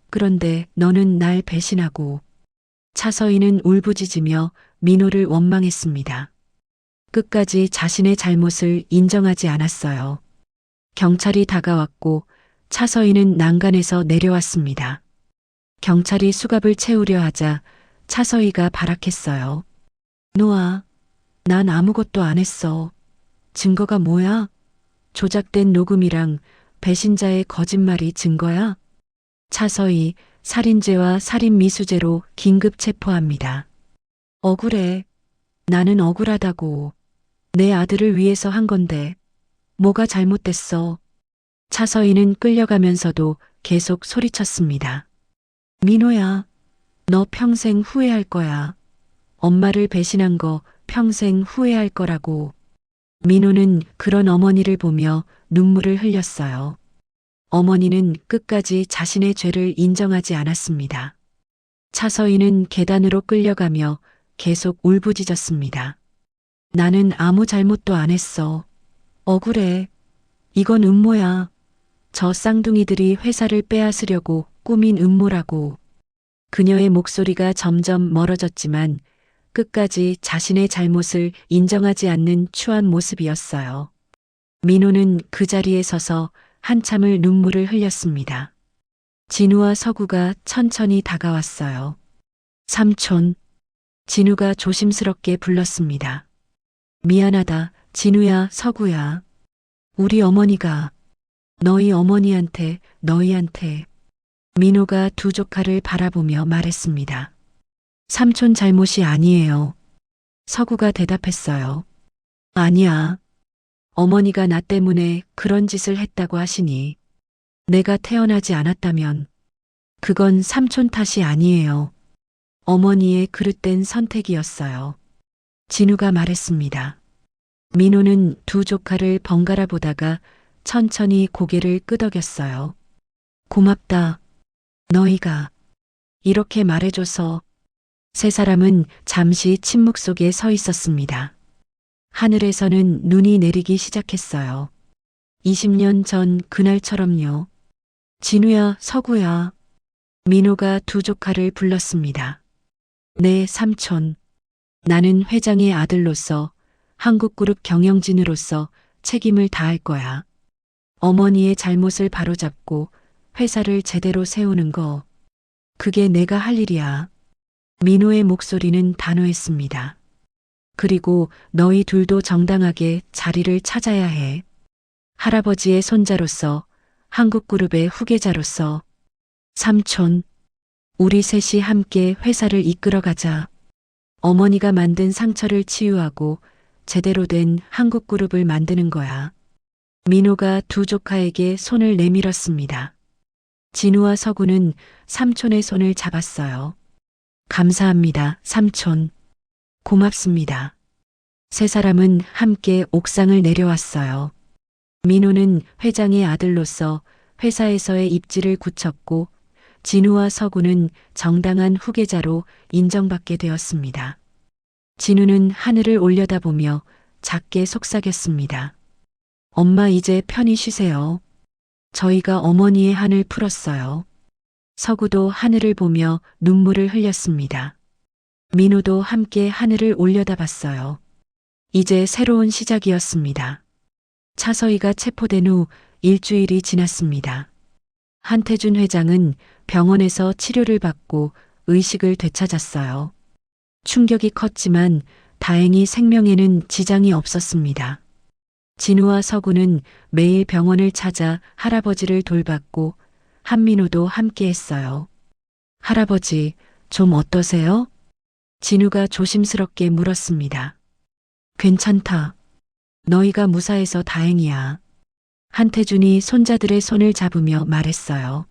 그런데 너는 날 배신하고. 차서희는 울부짖으며 민호를 원망했습니다. 끝까지 자신의 잘못을 인정하지 않았어요. 경찰이 다가왔고 차서희는 난간에서 내려왔습니다. 경찰이 수갑을 채우려 하자 차서희가 발악했어요. 노아, 난 아무것도 안 했어. 증거가 뭐야? 조작된 녹음이랑 배신자의 거짓말이 증거야? 차서희, 살인죄와 살인미수죄로 긴급 체포합니다. 억울해. 나는 억울하다고. 내 아들을 위해서 한 건데. 뭐가 잘못됐어? 차서희는 끌려가면서도 계속 소리쳤습니다. 민호야, 너 평생 후회할 거야. 엄마를 배신한 거 평생 후회할 거라고. 민호는 그런 어머니를 보며 눈물을 흘렸어요. 어머니는 끝까지 자신의 죄를 인정하지 않았습니다. 차서희는 계단으로 끌려가며 계속 울부짖었습니다. 나는 아무 잘못도 안 했어. 억울해. 이건 음모야. 저 쌍둥이들이 회사를 빼앗으려고 꾸민 음모라고. 그녀의 목소리가 점점 멀어졌지만 끝까지 자신의 잘못을 인정하지 않는 추한 모습이었어요. 민호는 그 자리에 서서 한참을 눈물을 흘렸습니다. 진우와 서구가 천천히 다가왔어요. 삼촌. 진우가 조심스럽게 불렀습니다. 미안하다, 진우야, 서구야. 우리 어머니가 너희한테. 민호가 두 조카를 바라보며 말했습니다. 삼촌 잘못이 아니에요. 서구가 대답했어요. 아니야. 어머니가 나 때문에 그런 짓을 했다고 하시니 내가 태어나지 않았다면 그건 삼촌 탓이 아니에요. 어머니의 그릇된 선택이었어요. 진우가 말했습니다. 민호는 두 조카를 번갈아 보다가 천천히 고개를 끄덕였어요. 고맙다. 너희가 이렇게 말해줘서. 세 사람은 잠시 침묵 속에 서 있었습니다. 하늘에서는 눈이 내리기 시작했어요. 20년 전 그날처럼요. 진우야, 서구야. 민호가 두 조카를 불렀습니다. 네, 삼촌. 나는 회장의 아들로서 한국그룹 경영진으로서 책임을 다할 거야. 어머니의 잘못을 바로잡고 회사를 제대로 세우는 거. 그게 내가 할 일이야. 민호의 목소리는 단호했습니다. 그리고 너희 둘도 정당하게 자리를 찾아야 해. 할아버지의 손자로서, 한국그룹의 후계자로서. 삼촌, 우리 셋이 함께 회사를 이끌어가자. 어머니가 만든 상처를 치유하고 제대로 된 한국그룹을 만드는 거야. 민호가 두 조카에게 손을 내밀었습니다. 진우와 서구는 삼촌의 손을 잡았어요. 감사합니다, 삼촌. 고맙습니다. 세 사람은 함께 옥상을 내려왔어요. 민호는 회장의 아들로서 회사에서의 입지를 굳혔고 진우와 서구는 정당한 후계자로 인정받게 되었습니다. 진우는 하늘을 올려다보며 작게 속삭였습니다. 엄마 이제 편히 쉬세요. 저희가 어머니의 한을 풀었어요. 서구도 하늘을 보며 눈물을 흘렸습니다. 민호도 함께 하늘을 올려다봤어요. 이제 새로운 시작이었습니다. 차서희가 체포된 후 일주일이 지났습니다. 한태준 회장은 병원에서 치료를 받고 의식을 되찾았어요. 충격이 컸지만 다행히 생명에는 지장이 없었습니다. 진우와 서구는 매일 병원을 찾아 할아버지를 돌봤고 한민호도 함께 했어요. 할아버지, 좀 어떠세요? 진우가 조심스럽게 물었습니다. 괜찮다. 너희가 무사해서 다행이야. 한태준이 손자들의 손을 잡으며 말했어요.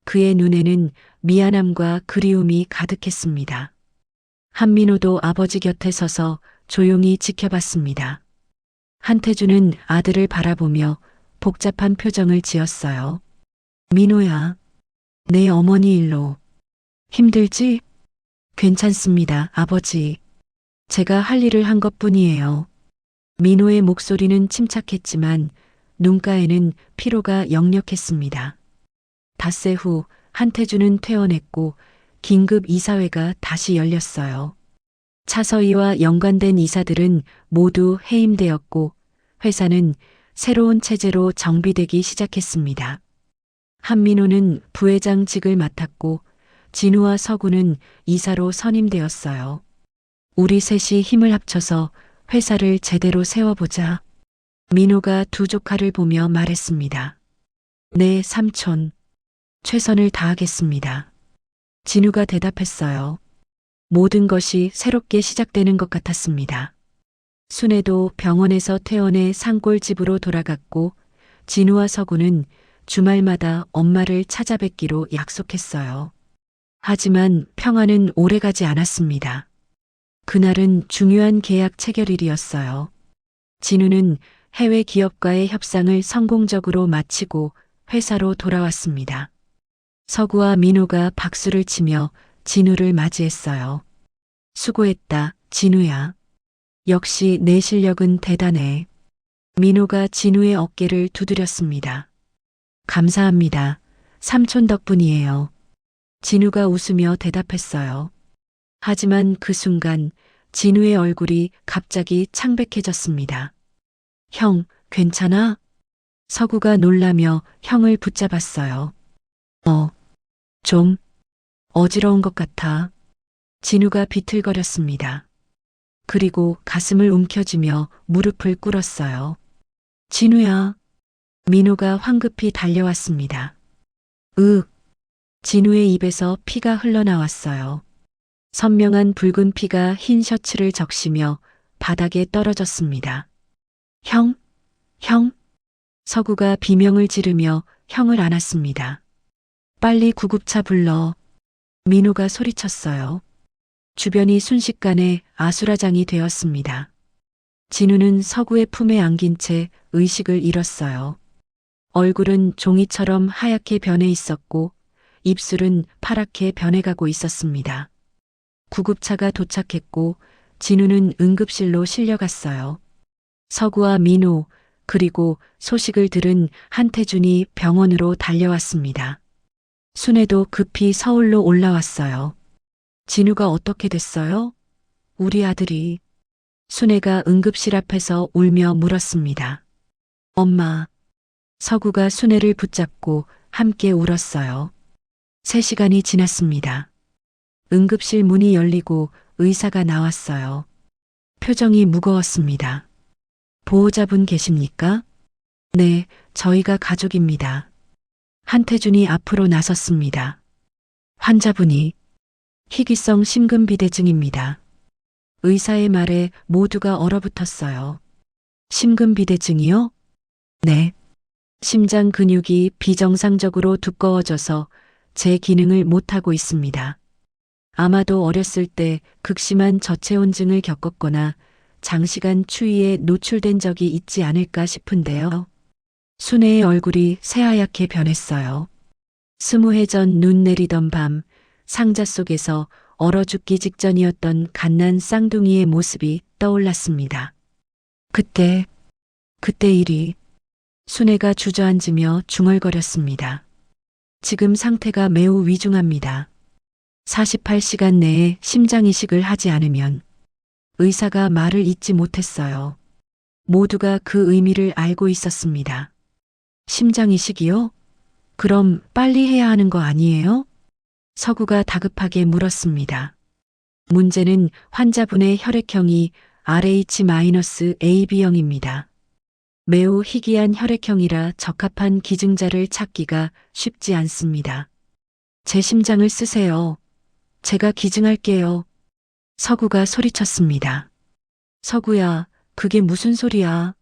그의 눈에는 미안함과 그리움이 가득했습니다. 한민호도 아버지 곁에 서서 조용히 지켜봤습니다. 한태준은 아들을 바라보며 복잡한 표정을 지었어요. 민호야, 내 어머니 일로. 힘들지? 괜찮습니다, 아버지. 제가 할 일을 한 것뿐이에요. 민호의 목소리는 침착했지만 눈가에는 피로가 역력했습니다. 닷새 후 한태준은 퇴원했고 긴급 이사회가 다시 열렸어요. 차서희와 연관된 이사들은 모두 해임되었고 회사는 새로운 체제로 정비되기 시작했습니다. 한민호는 부회장직을 맡았고 진우와 서구는 이사로 선임되었어요. 우리 셋이 힘을 합쳐서 회사를 제대로 세워보자. 민호가 두 조카를 보며 말했습니다. 네, 삼촌. 최선을 다하겠습니다. 진우가 대답했어요. 모든 것이 새롭게 시작되는 것 같았습니다. 순애도 병원에서 퇴원해 산골집으로 돌아갔고 진우와 서구는 주말마다 엄마를 찾아뵙기로 약속했어요. 하지만 평화는 오래가지 않았습니다. 그날은 중요한 계약 체결일이었어요. 진우는 해외 기업과의 협상을 성공적으로 마치고 회사로 돌아왔습니다. 서구와 민호가 박수를 치며 진우를 맞이했어요. 수고했다, 진우야. 역시 내 실력은 대단해. 민호가 진우의 어깨를 두드렸습니다. 감사합니다. 삼촌 덕분이에요. 진우가 웃으며 대답했어요. 하지만 그 순간 진우의 얼굴이 갑자기 창백해졌습니다. 형, 괜찮아? 서구가 놀라며 형을 붙잡았어요. 좀 어지러운 것 같아. 진우가 비틀거렸습니다. 그리고 가슴을 움켜쥐며 무릎을 꿇었어요. 진우야. 민호가 황급히 달려왔습니다. 진우의 입에서 피가 흘러나왔어요. 선명한 붉은 피가 흰 셔츠를 적시며 바닥에 떨어졌습니다. 형? 서구가 비명을 지르며 형을 안았습니다. 빨리 구급차 불러. 민호가 소리쳤어요. 주변이 순식간에 아수라장이 되었습니다. 진우는 서구의 품에 안긴 채 의식을 잃었어요. 얼굴은 종이처럼 하얗게 변해 있었고 입술은 파랗게 변해가고 있었습니다. 구급차가 도착했고 진우는 응급실로 실려갔어요. 서구와 민호 그리고 소식을 들은 한태준이 병원으로 달려왔습니다. 순애도 급히 서울로 올라왔어요. 진우가 어떻게 됐어요? 우리 아들이. 순애가 응급실 앞에서 울며 물었습니다. 엄마. 서구가 순애를 붙잡고 함께 울었어요. 3시간이 지났습니다. 응급실 문이 열리고 의사가 나왔어요. 표정이 무거웠습니다. 보호자분 계십니까? 네, 저희가 가족입니다. 한태준이 앞으로 나섰습니다. 환자분이 희귀성 심근비대증입니다. 의사의 말에 모두가 얼어붙었어요. 심근비대증이요? 네. 심장 근육이 비정상적으로 두꺼워져서 제 기능을 못하고 있습니다. 아마도 어렸을 때 극심한 저체온증을 겪었거나 장시간 추위에 노출된 적이 있지 않을까 싶은데요. 순애의 얼굴이 새하얗게 변했어요. 20해 전 눈 내리던 밤 상자 속에서 얼어 죽기 직전이었던 갓난 쌍둥이의 모습이 떠올랐습니다. 그때 일이. 순애가 주저앉으며 중얼거렸습니다. 지금 상태가 매우 위중합니다. 48시간 내에 심장 이식을 하지 않으면. 의사가 말을 잇지 못했어요. 모두가 그 의미를 알고 있었습니다. 심장 이식이요? 그럼 빨리 해야 하는 거 아니에요? 서구가 다급하게 물었습니다. 문제는 환자분의 혈액형이 RH-AB형입니다. 매우 희귀한 혈액형이라 적합한 기증자를 찾기가 쉽지 않습니다. 제 심장을 쓰세요. 제가 기증할게요. 서구가 소리쳤습니다. 서구야, 그게 무슨 소리야?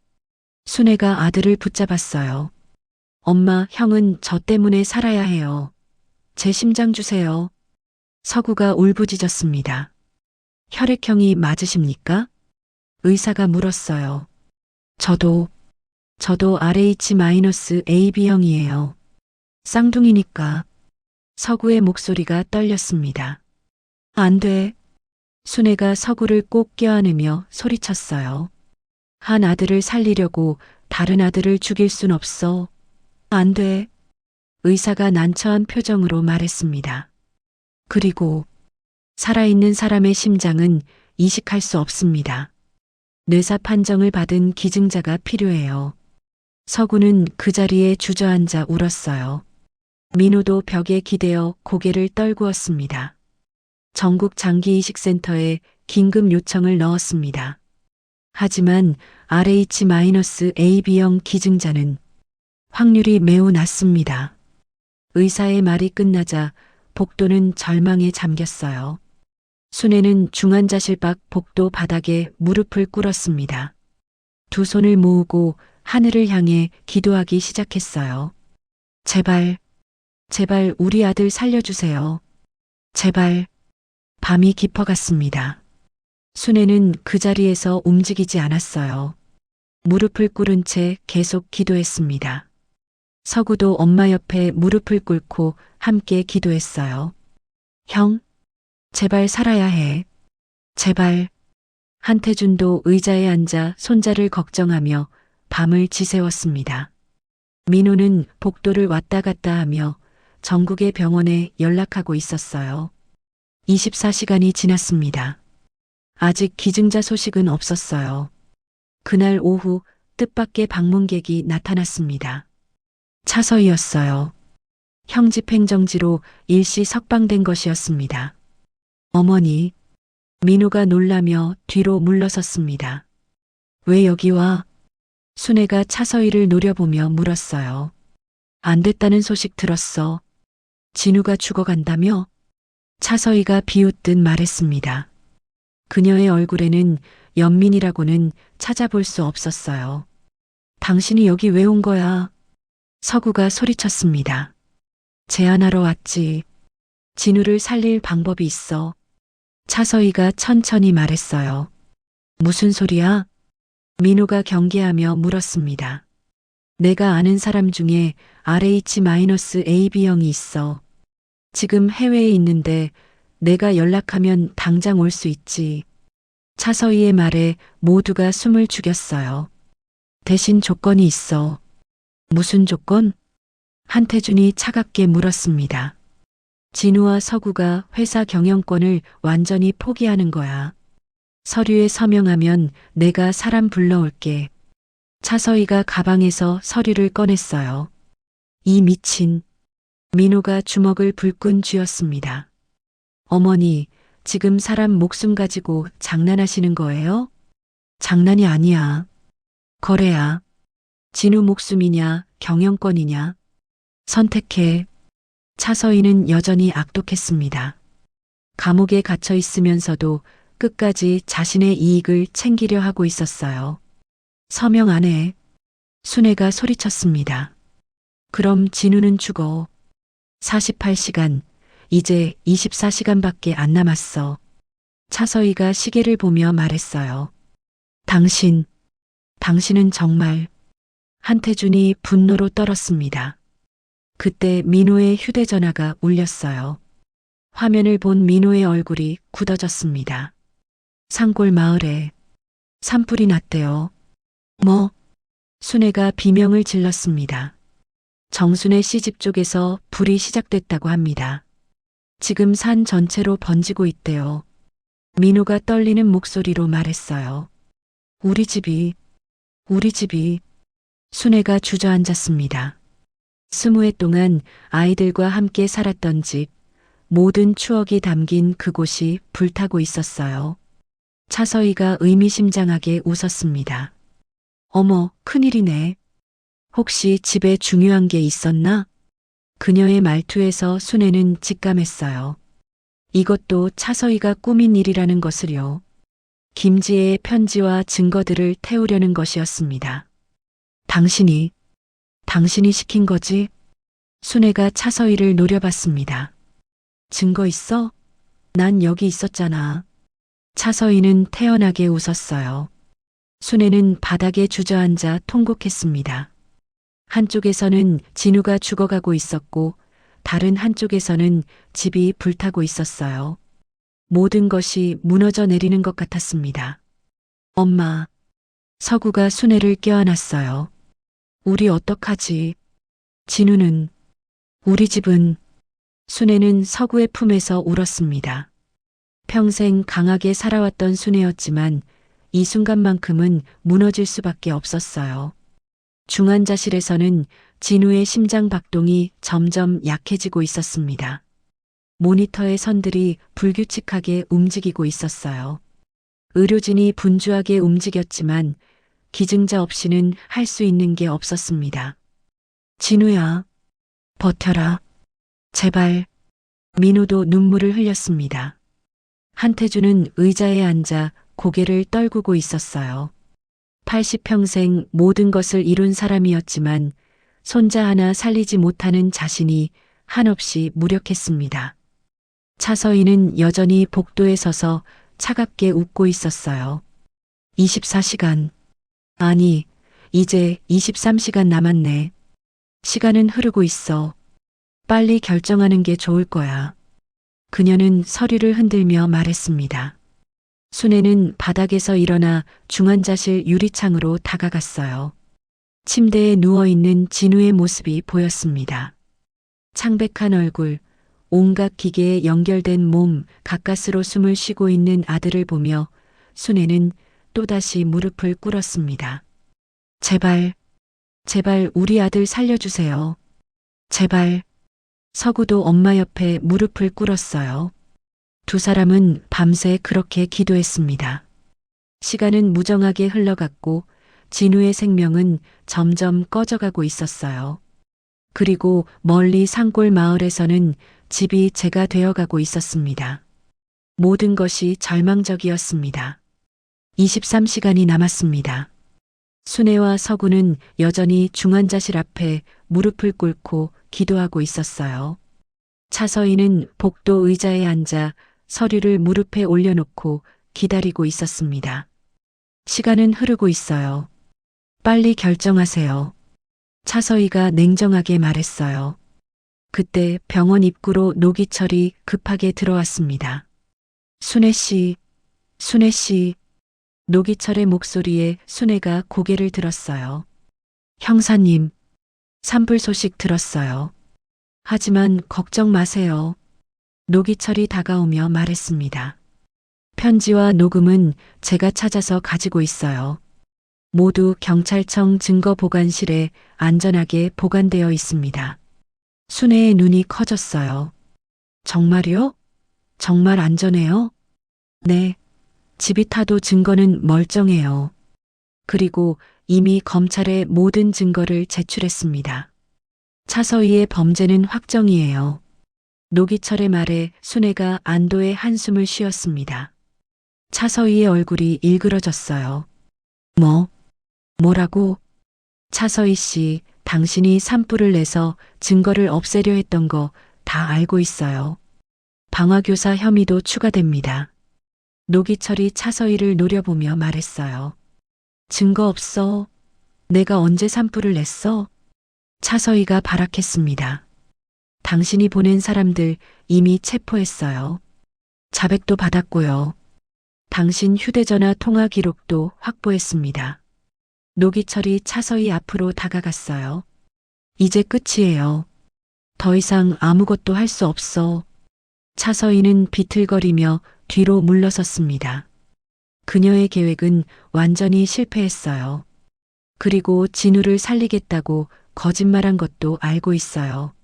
순애가 아들을 붙잡았어요. 엄마, 형은 저 때문에 살아야 해요. 제 심장 주세요. 서구가 울부짖었습니다. 혈액형이 맞으십니까? 의사가 물었어요. 저도 RH-AB형이에요. 쌍둥이니까. 서구의 목소리가 떨렸습니다. 안 돼. 순애가 서구를 꼭 껴안으며 소리쳤어요. 한 아들을 살리려고 다른 아들을 죽일 순 없어. 안 돼. 의사가 난처한 표정으로 말했습니다. 그리고 살아있는 사람의 심장은 이식할 수 없습니다. 뇌사 판정을 받은 기증자가 필요해요. 서구는 그 자리에 주저앉아 울었어요. 민호도 벽에 기대어 고개를 떨구었습니다. 전국 장기이식센터에 긴급 요청을 넣었습니다. 하지만 RH-AB형 기증자는 확률이 매우 낮습니다. 의사의 말이 끝나자 복도는 절망에 잠겼어요. 순애는 중환자실 밖 복도 바닥에 무릎을 꿇었습니다. 두 손을 모으고 하늘을 향해 기도하기 시작했어요. 제발, 제발 우리 아들 살려주세요. 제발. 밤이 깊어갔습니다. 순애는 그 자리에서 움직이지 않았어요. 무릎을 꿇은 채 계속 기도했습니다. 서구도 엄마 옆에 무릎을 꿇고 함께 기도했어요. 형, 제발 살아야 해. 제발. 한태준도 의자에 앉아 손자를 걱정하며 밤을 지새웠습니다. 민호는 복도를 왔다 갔다 하며 전국의 병원에 연락하고 있었어요. 24시간이 지났습니다. 아직 기증자 소식은 없었어요. 그날 오후 뜻밖의 방문객이 나타났습니다. 차서희였어요. 형 집행정지로 일시 석방된 것이었습니다. 어머니, 민호가 놀라며 뒤로 물러섰습니다. 왜 여기 와? 순애가 차서희를 노려보며 물었어요. 안 됐다는 소식 들었어. 진우가 죽어간다며? 차서희가 비웃듯 말했습니다. 그녀의 얼굴에는 연민이라고는 찾아볼 수 없었어요. 당신이 여기 왜 온 거야? 서구가 소리쳤습니다. 제안하러 왔지. 진우를 살릴 방법이 있어. 차서희가 천천히 말했어요. 무슨 소리야? 민호가 경계하며 물었습니다. 내가 아는 사람 중에 RH-AB형이 있어. 지금 해외에 있는데 내가 연락하면 당장 올 수 있지. 차서희의 말에 모두가 숨을 죽였어요. 대신 조건이 있어. 무슨 조건? 한태준이 차갑게 물었습니다. 진우와 서구가 회사 경영권을 완전히 포기하는 거야. 서류에 서명하면 내가 사람 불러올게. 차서희가 가방에서 서류를 꺼냈어요. 이 미친. 민호가 주먹을 불끈 쥐었습니다. 어머니, 지금 사람 목숨 가지고 장난하시는 거예요? 장난이 아니야. 거래야. 진우 목숨이냐, 경영권이냐. 선택해. 차서희는 여전히 악독했습니다. 감옥에 갇혀 있으면서도 끝까지 자신의 이익을 챙기려 하고 있었어요. 서명 안 해. 순애가 소리쳤습니다. 그럼 진우는 죽어. 48시간, 이제 24시간밖에 안 남았어. 차서희가 시계를 보며 말했어요. 당신은 정말. 한태준이 분노로 떨었습니다. 그때 민호의 휴대전화가 울렸어요. 화면을 본 민호의 얼굴이 굳어졌습니다. 산골 마을에 산불이 났대요. 뭐? 순애가 비명을 질렀습니다. 정순의 시집 쪽에서 불이 시작됐다고 합니다. 지금 산 전체로 번지고 있대요. 민호가 떨리는 목소리로 말했어요. 우리 집이. 순애가 주저앉았습니다. 20해 동안 아이들과 함께 살았던 집, 모든 추억이 담긴 그곳이 불타고 있었어요. 차서희가 의미심장하게 웃었습니다. 어머, 큰일이네. 혹시 집에 중요한 게 있었나? 그녀의 말투에서 순애는 직감했어요. 이것도 차서희가 꾸민 일이라는 것을요. 김지혜의 편지와 증거들을 태우려는 것이었습니다. 당신이 시킨 거지? 순애가 차서희를 노려봤습니다. 증거 있어? 난 여기 있었잖아. 차서희는 태연하게 웃었어요. 순애는 바닥에 주저앉아 통곡했습니다. 한쪽에서는 진우가 죽어가고 있었고 다른 한쪽에서는 집이 불타고 있었어요. 모든 것이 무너져 내리는 것 같았습니다. 엄마, 서구가 순애를 껴안았어요. 우리 어떡하지? 진우는, 우리 집은, 순애는 서구의 품에서 울었습니다. 평생 강하게 살아왔던 순애였지만 이 순간만큼은 무너질 수밖에 없었어요. 중환자실에서는 진우의 심장 박동이 점점 약해지고 있었습니다. 모니터의 선들이 불규칙하게 움직이고 있었어요. 의료진이 분주하게 움직였지만 기증자 없이는 할 수 있는 게 없었습니다. 진우야, 버텨라. 제발. 민호도 눈물을 흘렸습니다. 한태주는 의자에 앉아 고개를 떨구고 있었어요. 80평생 모든 것을 이룬 사람이었지만 손자 하나 살리지 못하는 자신이 한없이 무력했습니다. 차서희는 여전히 복도에 서서 차갑게 웃고 있었어요. 24시간. 아니, 이제 23시간 남았네. 시간은 흐르고 있어. 빨리 결정하는 게 좋을 거야. 그녀는 서류를 흔들며 말했습니다. 순애는 바닥에서 일어나 중환자실 유리창으로 다가갔어요. 침대에 누워있는 진우의 모습이 보였습니다. 창백한 얼굴, 온갖 기계에 연결된 몸, 가까스로 숨을 쉬고 있는 아들을 보며 순애는 또다시 무릎을 꿇었습니다. 제발, 제발 우리 아들 살려주세요. 제발. 서구도 엄마 옆에 무릎을 꿇었어요. 두 사람은 밤새 그렇게 기도했습니다. 시간은 무정하게 흘러갔고 진우의 생명은 점점 꺼져가고 있었어요. 그리고 멀리 산골 마을에서는 집이 재가 되어가고 있었습니다. 모든 것이 절망적이었습니다. 23시간이 남았습니다. 순애와 서구는 여전히 중환자실 앞에 무릎을 꿇고 기도하고 있었어요. 차서희는 복도 의자에 앉아 서류를 무릎에 올려놓고 기다리고 있었습니다. 시간은 흐르고 있어요. 빨리 결정하세요. 차서희가 냉정하게 말했어요. 그때 병원 입구로 노기철이 급하게 들어왔습니다. 순애 씨, 순애 씨. 노기철의 목소리에 순애가 고개를 들었어요. 형사님, 산불 소식 들었어요. 하지만 걱정 마세요. 노기철이 다가오며 말했습니다. 편지와 녹음은 제가 찾아서 가지고 있어요. 모두 경찰청 증거보관실에 안전하게 보관되어 있습니다. 순애의 눈이 커졌어요. 정말요? 정말 안전해요? 네. 집이 타도 증거는 멀쩡해요. 그리고 이미 검찰에 모든 증거를 제출했습니다. 차서희의 범죄는 확정이에요. 노기철의 말에 순애가 안도의 한숨을 쉬었습니다. 차서희의 얼굴이 일그러졌어요. 뭐라고? 차서희 씨, 당신이 산불을 내서 증거를 없애려 했던 거 다 알고 있어요. 방화교사 혐의도 추가됩니다. 노기철이 차서희를 노려보며 말했어요. 증거 없어. 내가 언제 산불을 냈어? 차서희가 발악했습니다. 당신이 보낸 사람들 이미 체포했어요. 자백도 받았고요. 당신 휴대전화 통화 기록도 확보했습니다. 노기철이 차서희 앞으로 다가갔어요. 이제 끝이에요. 더 이상 아무것도 할 수 없어. 차서희는 비틀거리며 뒤로 물러섰습니다. 그녀의 계획은 완전히 실패했어요. 그리고 진우를 살리겠다고 거짓말한 것도 알고 있어요.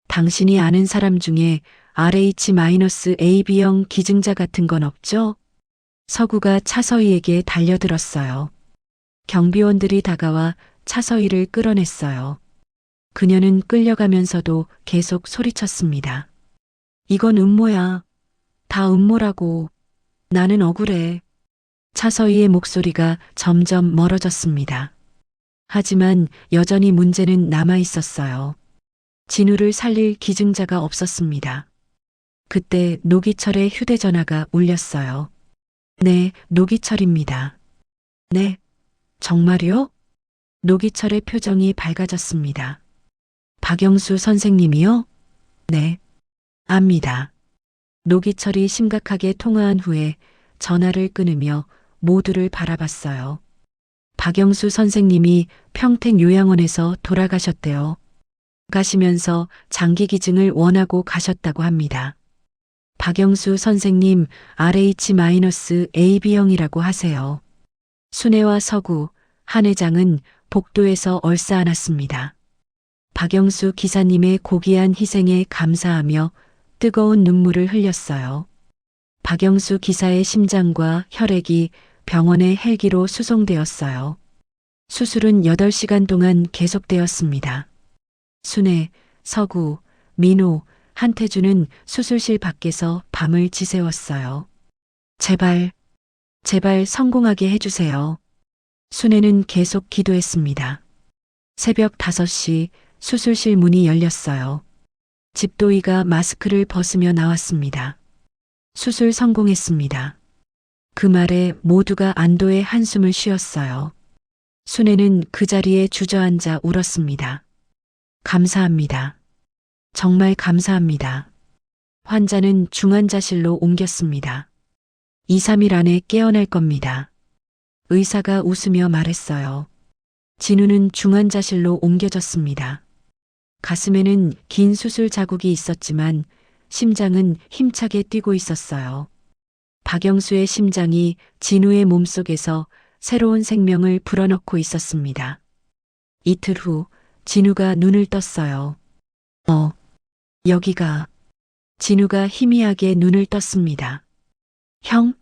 당신이 아는 사람 중에 RH-AB형 기증자 같은 건 없죠? 서구가 차서희에게 달려들었어요. 경비원들이 다가와 차서희를 끌어냈어요. 그녀는 끌려가면서도 계속 소리쳤습니다. 이건 음모야. 다 음모라고. 나는 억울해. 차서희의 목소리가 점점 멀어졌습니다. 하지만 여전히 문제는 남아 있었어요. 진우를 살릴 기증자가 없었습니다. 그때 노기철의 휴대전화가 울렸어요. 네, 노기철입니다. 네, 정말요? 노기철의 표정이 밝아졌습니다. 박영수 선생님이요? 네, 압니다. 노기철이 심각하게 통화한 후에 전화를 끊으며 모두를 바라봤어요. 박영수 선생님이 평택 요양원에서 돌아가셨대요. 가시면서 장기 기증을 원하고 가셨다고 합니다. 박영수 선생님 RH-AB형이라고 하세요. 순애와 서구, 한 회장은 복도에서 얼싸안았습니다. 박영수 기사님의 고귀한 희생에 감사하며 뜨거운 눈물을 흘렸어요. 박영수 기사의 심장과 혈액이 병원의 헬기로 수송되었어요. 수술은 8시간 동안 계속되었습니다. 순애, 서구, 민호, 한태주는 수술실 밖에서 밤을 지새웠어요. 제발, 제발 성공하게 해주세요. 순애는 계속 기도했습니다. 새벽 5시 수술실 문이 열렸어요. 집도이가 마스크를 벗으며 나왔습니다. 수술 성공했습니다. 그 말에 모두가 안도의 한숨을 쉬었어요. 순애는 그 자리에 주저앉아 울었습니다. 감사합니다. 정말 감사합니다. 환자는 중환자실로 옮겼습니다. 2, 3일 안에 깨어날 겁니다. 의사가 웃으며 말했어요. 진우는 중환자실로 옮겨졌습니다. 가슴에는 긴 수술 자국이 있었지만 심장은 힘차게 뛰고 있었어요. 박영수의 심장이 진우의 몸속에서 새로운 생명을 불어넣고 있었습니다. 이틀 후 진우가 눈을 떴어요. 여기가. 진우가 희미하게 눈을 떴습니다. 형?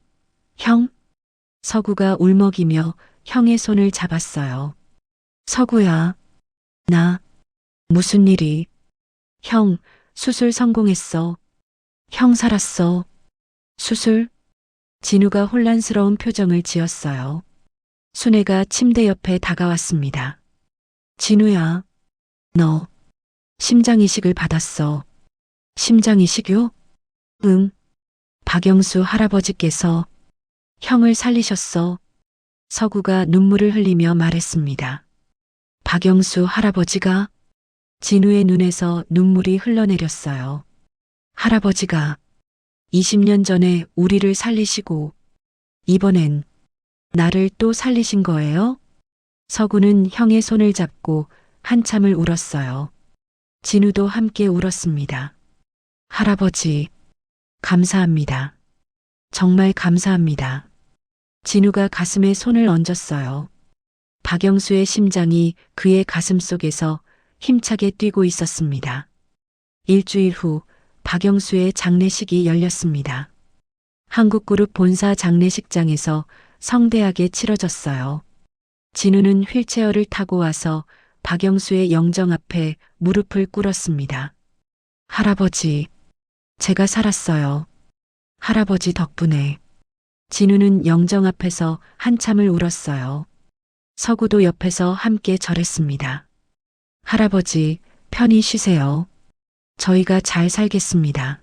서구가 울먹이며 형의 손을 잡았어요. 서구야. 나. 무슨 일이? 형, 수술 성공했어. 형 살았어. 수술? 진우가 혼란스러운 표정을 지었어요. 순애가 침대 옆에 다가왔습니다. 진우야, 너 심장 이식을 받았어. 심장 이식요? 응. 박영수 할아버지께서 형을 살리셨어. 서구가 눈물을 흘리며 말했습니다. 박영수 할아버지가? 진우의 눈에서 눈물이 흘러내렸어요. 할아버지가 20년 전에 우리를 살리시고 이번엔 나를 또 살리신 거예요? 서구는 형의 손을 잡고 한참을 울었어요. 진우도 함께 울었습니다. 할아버지, 감사합니다. 정말 감사합니다. 진우가 가슴에 손을 얹었어요. 박영수의 심장이 그의 가슴 속에서 힘차게 뛰고 있었습니다. 일주일 후 박영수의 장례식이 열렸습니다. 한국그룹 본사 장례식장에서 성대하게 치러졌어요. 진우는 휠체어를 타고 와서 박영수의 영정 앞에 무릎을 꿇었습니다. 할아버지, 제가 살았어요. 할아버지 덕분에. 진우는 영정 앞에서 한참을 울었어요. 서구도 옆에서 함께 절했습니다. 할아버지, 편히 쉬세요. 저희가 잘 살겠습니다.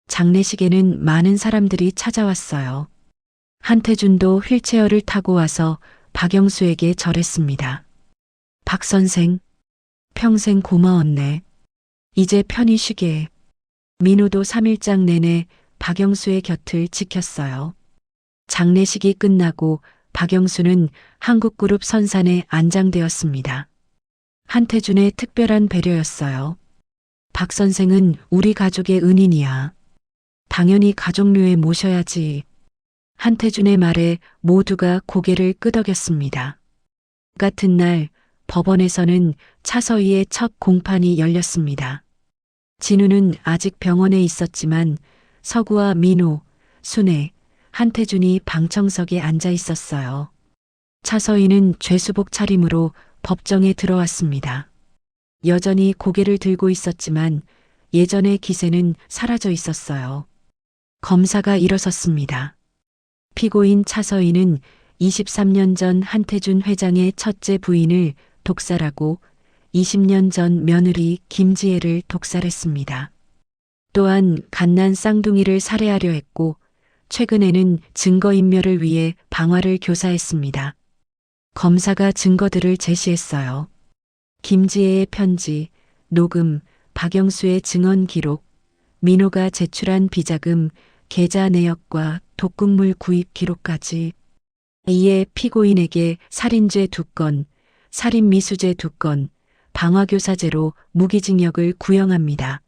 장례식에는 많은 사람들이 찾아왔어요. 한태준도 휠체어를 타고 와서 박영수에게 절했습니다. 박 선생, 평생 고마웠네. 이제 편히 쉬게. 민호도 3일장 내내 박영수의 곁을 지켰어요. 장례식이 끝나고 박영수는 한국그룹 선산에 안장되었습니다. 한태준의 특별한 배려였어요. 박 선생은 우리 가족의 은인이야. 당연히 가족묘에 모셔야지. 한태준의 말에 모두가 고개를 끄덕였습니다. 같은 날 법원에서는 차서희의 첫 공판이 열렸습니다. 진우는 아직 병원에 있었지만 서구와 민호, 순애, 한태준이 방청석에 앉아 있었어요. 차서희는 죄수복 차림으로 법정에 들어왔습니다. 여전히 고개를 들고 있었지만 예전의 기세는 사라져 있었어요. 검사가 일어섰습니다. 피고인 차서희는 23년 전 한태준 회장의 첫째 부인을 독살하고 20년 전 며느리 김지혜를 독살했습니다. 또한 갓난 쌍둥이를 살해하려 했고 최근에는 증거인멸을 위해 방화를 교사했습니다. 검사가 증거들을 제시했어요. 김지혜의 편지, 녹음, 박영수의 증언 기록, 민호가 제출한 비자금, 계좌 내역과 독극물 구입 기록까지. 이에 피고인에게 살인죄 2건, 살인미수죄 2건, 방화교사죄로 무기징역을 구형합니다.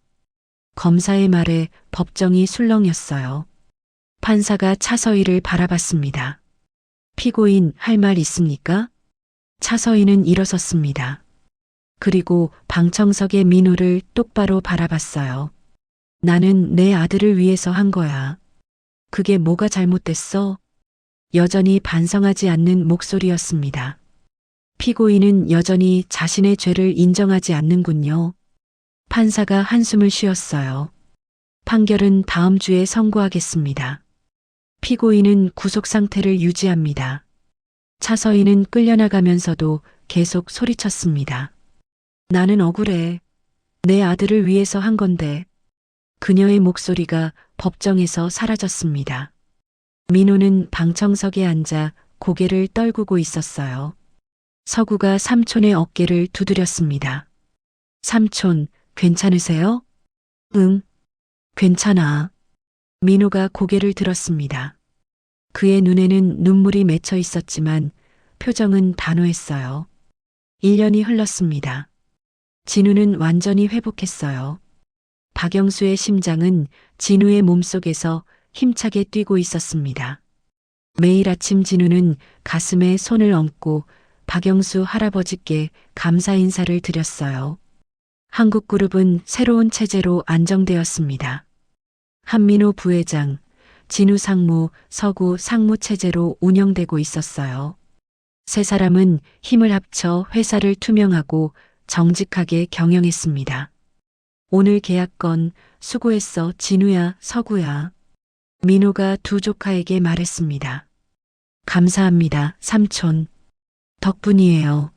검사의 말에 법정이 술렁였어요. 판사가 차서희를 바라봤습니다. 피고인 할 말 있습니까? 차서희는 일어섰습니다. 그리고 방청석의 민호를 똑바로 바라봤어요. 나는 내 아들을 위해서 한 거야. 그게 뭐가 잘못됐어? 여전히 반성하지 않는 목소리였습니다. 피고인은 여전히 자신의 죄를 인정하지 않는군요. 판사가 한숨을 쉬었어요. 판결은 다음 주에 선고하겠습니다. 피고인은 구속 상태를 유지합니다. 차서희는 끌려나가면서도 계속 소리쳤습니다. 나는 억울해. 내 아들을 위해서 한 건데. 그녀의 목소리가 법정에서 사라졌습니다. 민호는 방청석에 앉아 고개를 떨구고 있었어요. 서구가 삼촌의 어깨를 두드렸습니다. 삼촌, 괜찮으세요? 응, 괜찮아. 민호가 고개를 들었습니다. 그의 눈에는 눈물이 맺혀 있었지만 표정은 단호했어요. 1년이 흘렀습니다. 진우는 완전히 회복했어요. 박영수의 심장은 진우의 몸속에서 힘차게 뛰고 있었습니다. 매일 아침 진우는 가슴에 손을 얹고 박영수 할아버지께 감사 인사를 드렸어요. 한국그룹은 새로운 체제로 안정되었습니다. 한민호 부회장, 진우 상무, 서구 상무 체제로 운영되고 있었어요. 세 사람은 힘을 합쳐 회사를 투명하고 정직하게 경영했습니다. 오늘 계약건 수고했어, 진우야, 서구야. 민호가 두 조카에게 말했습니다. 감사합니다, 삼촌. 덕분이에요.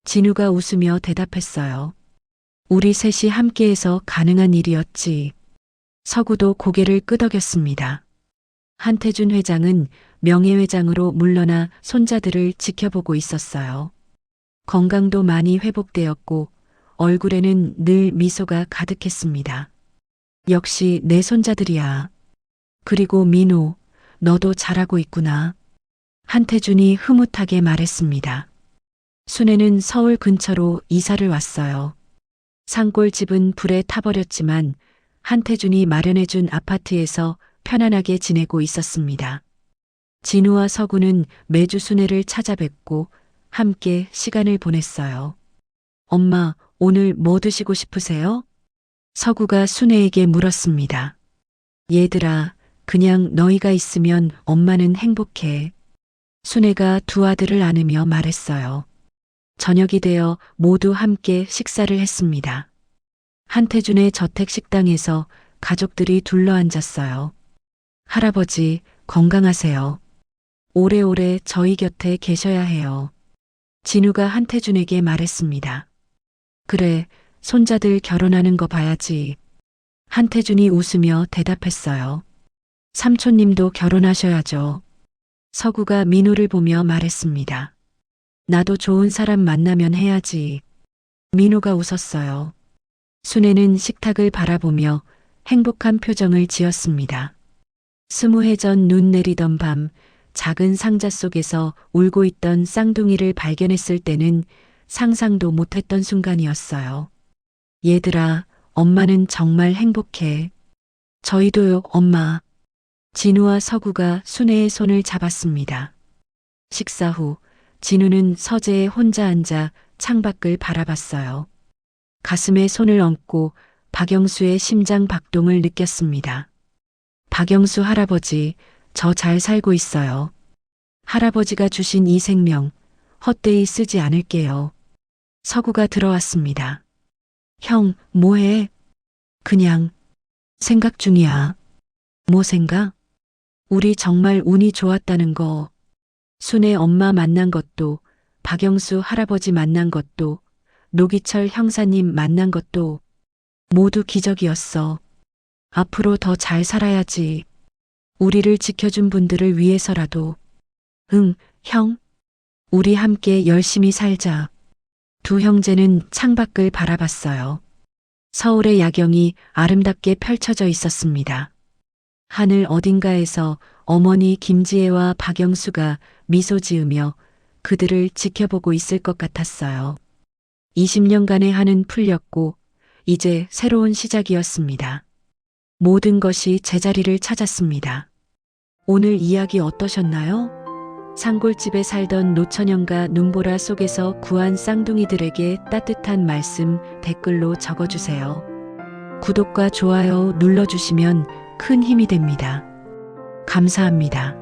진우가 웃으며 대답했어요. 우리 셋이 함께해서 가능한 일이었지. 서구도 고개를 끄덕였습니다. 한태준 회장은 명예회장으로 물러나 손자들을 지켜보고 있었어요. 건강도 많이 회복되었고 얼굴에는 늘 미소가 가득했습니다. 역시 내 손자들이야. 그리고 민호, 너도 잘하고 있구나. 한태준이 흐뭇하게 말했습니다. 순애는 서울 근처로 이사를 왔어요. 산골집은 불에 타버렸지만 한태준이 마련해준 아파트에서 편안하게 지내고 있었습니다. 진우와 서구는 매주 순애를 찾아뵙고 함께 시간을 보냈어요. 엄마, 오늘 뭐 드시고 싶으세요? 서구가 순애에게 물었습니다. 얘들아, 그냥 너희가 있으면 엄마는 행복해. 순애가 두 아들을 안으며 말했어요. 저녁이 되어 모두 함께 식사를 했습니다. 한태준의 저택 식당에서 가족들이 둘러앉았어요. 할아버지, 건강하세요. 오래오래 저희 곁에 계셔야 해요. 진우가 한태준에게 말했습니다. 그래, 손자들 결혼하는 거 봐야지. 한태준이 웃으며 대답했어요. 삼촌님도 결혼하셔야죠. 서구가 민호를 보며 말했습니다. 나도 좋은 사람 만나면 해야지. 민호가 웃었어요. 순애는 식탁을 바라보며 행복한 표정을 지었습니다. 20해 전 눈 내리던 밤 작은 상자 속에서 울고 있던 쌍둥이를 발견했을 때는 상상도 못했던 순간이었어요. 얘들아, 엄마는 정말 행복해. 저희도요, 엄마. 진우와 서구가 순애의 손을 잡았습니다. 식사 후 진우는 서재에 혼자 앉아 창밖을 바라봤어요. 가슴에 손을 얹고 박영수의 심장 박동을 느꼈습니다. 박영수 할아버지, 저 잘 살고 있어요. 할아버지가 주신 이 생명 헛되이 쓰지 않을게요. 서구가 들어왔습니다. 형, 뭐해? 그냥 생각 중이야. 뭐 생각? 우리 정말 운이 좋았다는 거. 순애 엄마 만난 것도, 박영수 할아버지 만난 것도, 노기철 형사님 만난 것도 모두 기적이었어. 앞으로 더 잘 살아야지. 우리를 지켜준 분들을 위해서라도. 응, 형. 우리 함께 열심히 살자. 두 형제는 창밖을 바라봤어요. 서울의 야경이 아름답게 펼쳐져 있었습니다. 하늘 어딘가에서 어머니 김지혜와 박영수가 미소 지으며 그들을 지켜보고 있을 것 같았어요. 20년간의 한은 풀렸고 이제 새로운 시작이었습니다. 모든 것이 제자리를 찾았습니다. 오늘 이야기 어떠셨나요? 산골집에 살던 노처녀가 눈보라 속에서 구한 쌍둥이들에게 따뜻한 말씀 댓글로 적어주세요. 구독과 좋아요 눌러주시면 큰 힘이 됩니다. 감사합니다.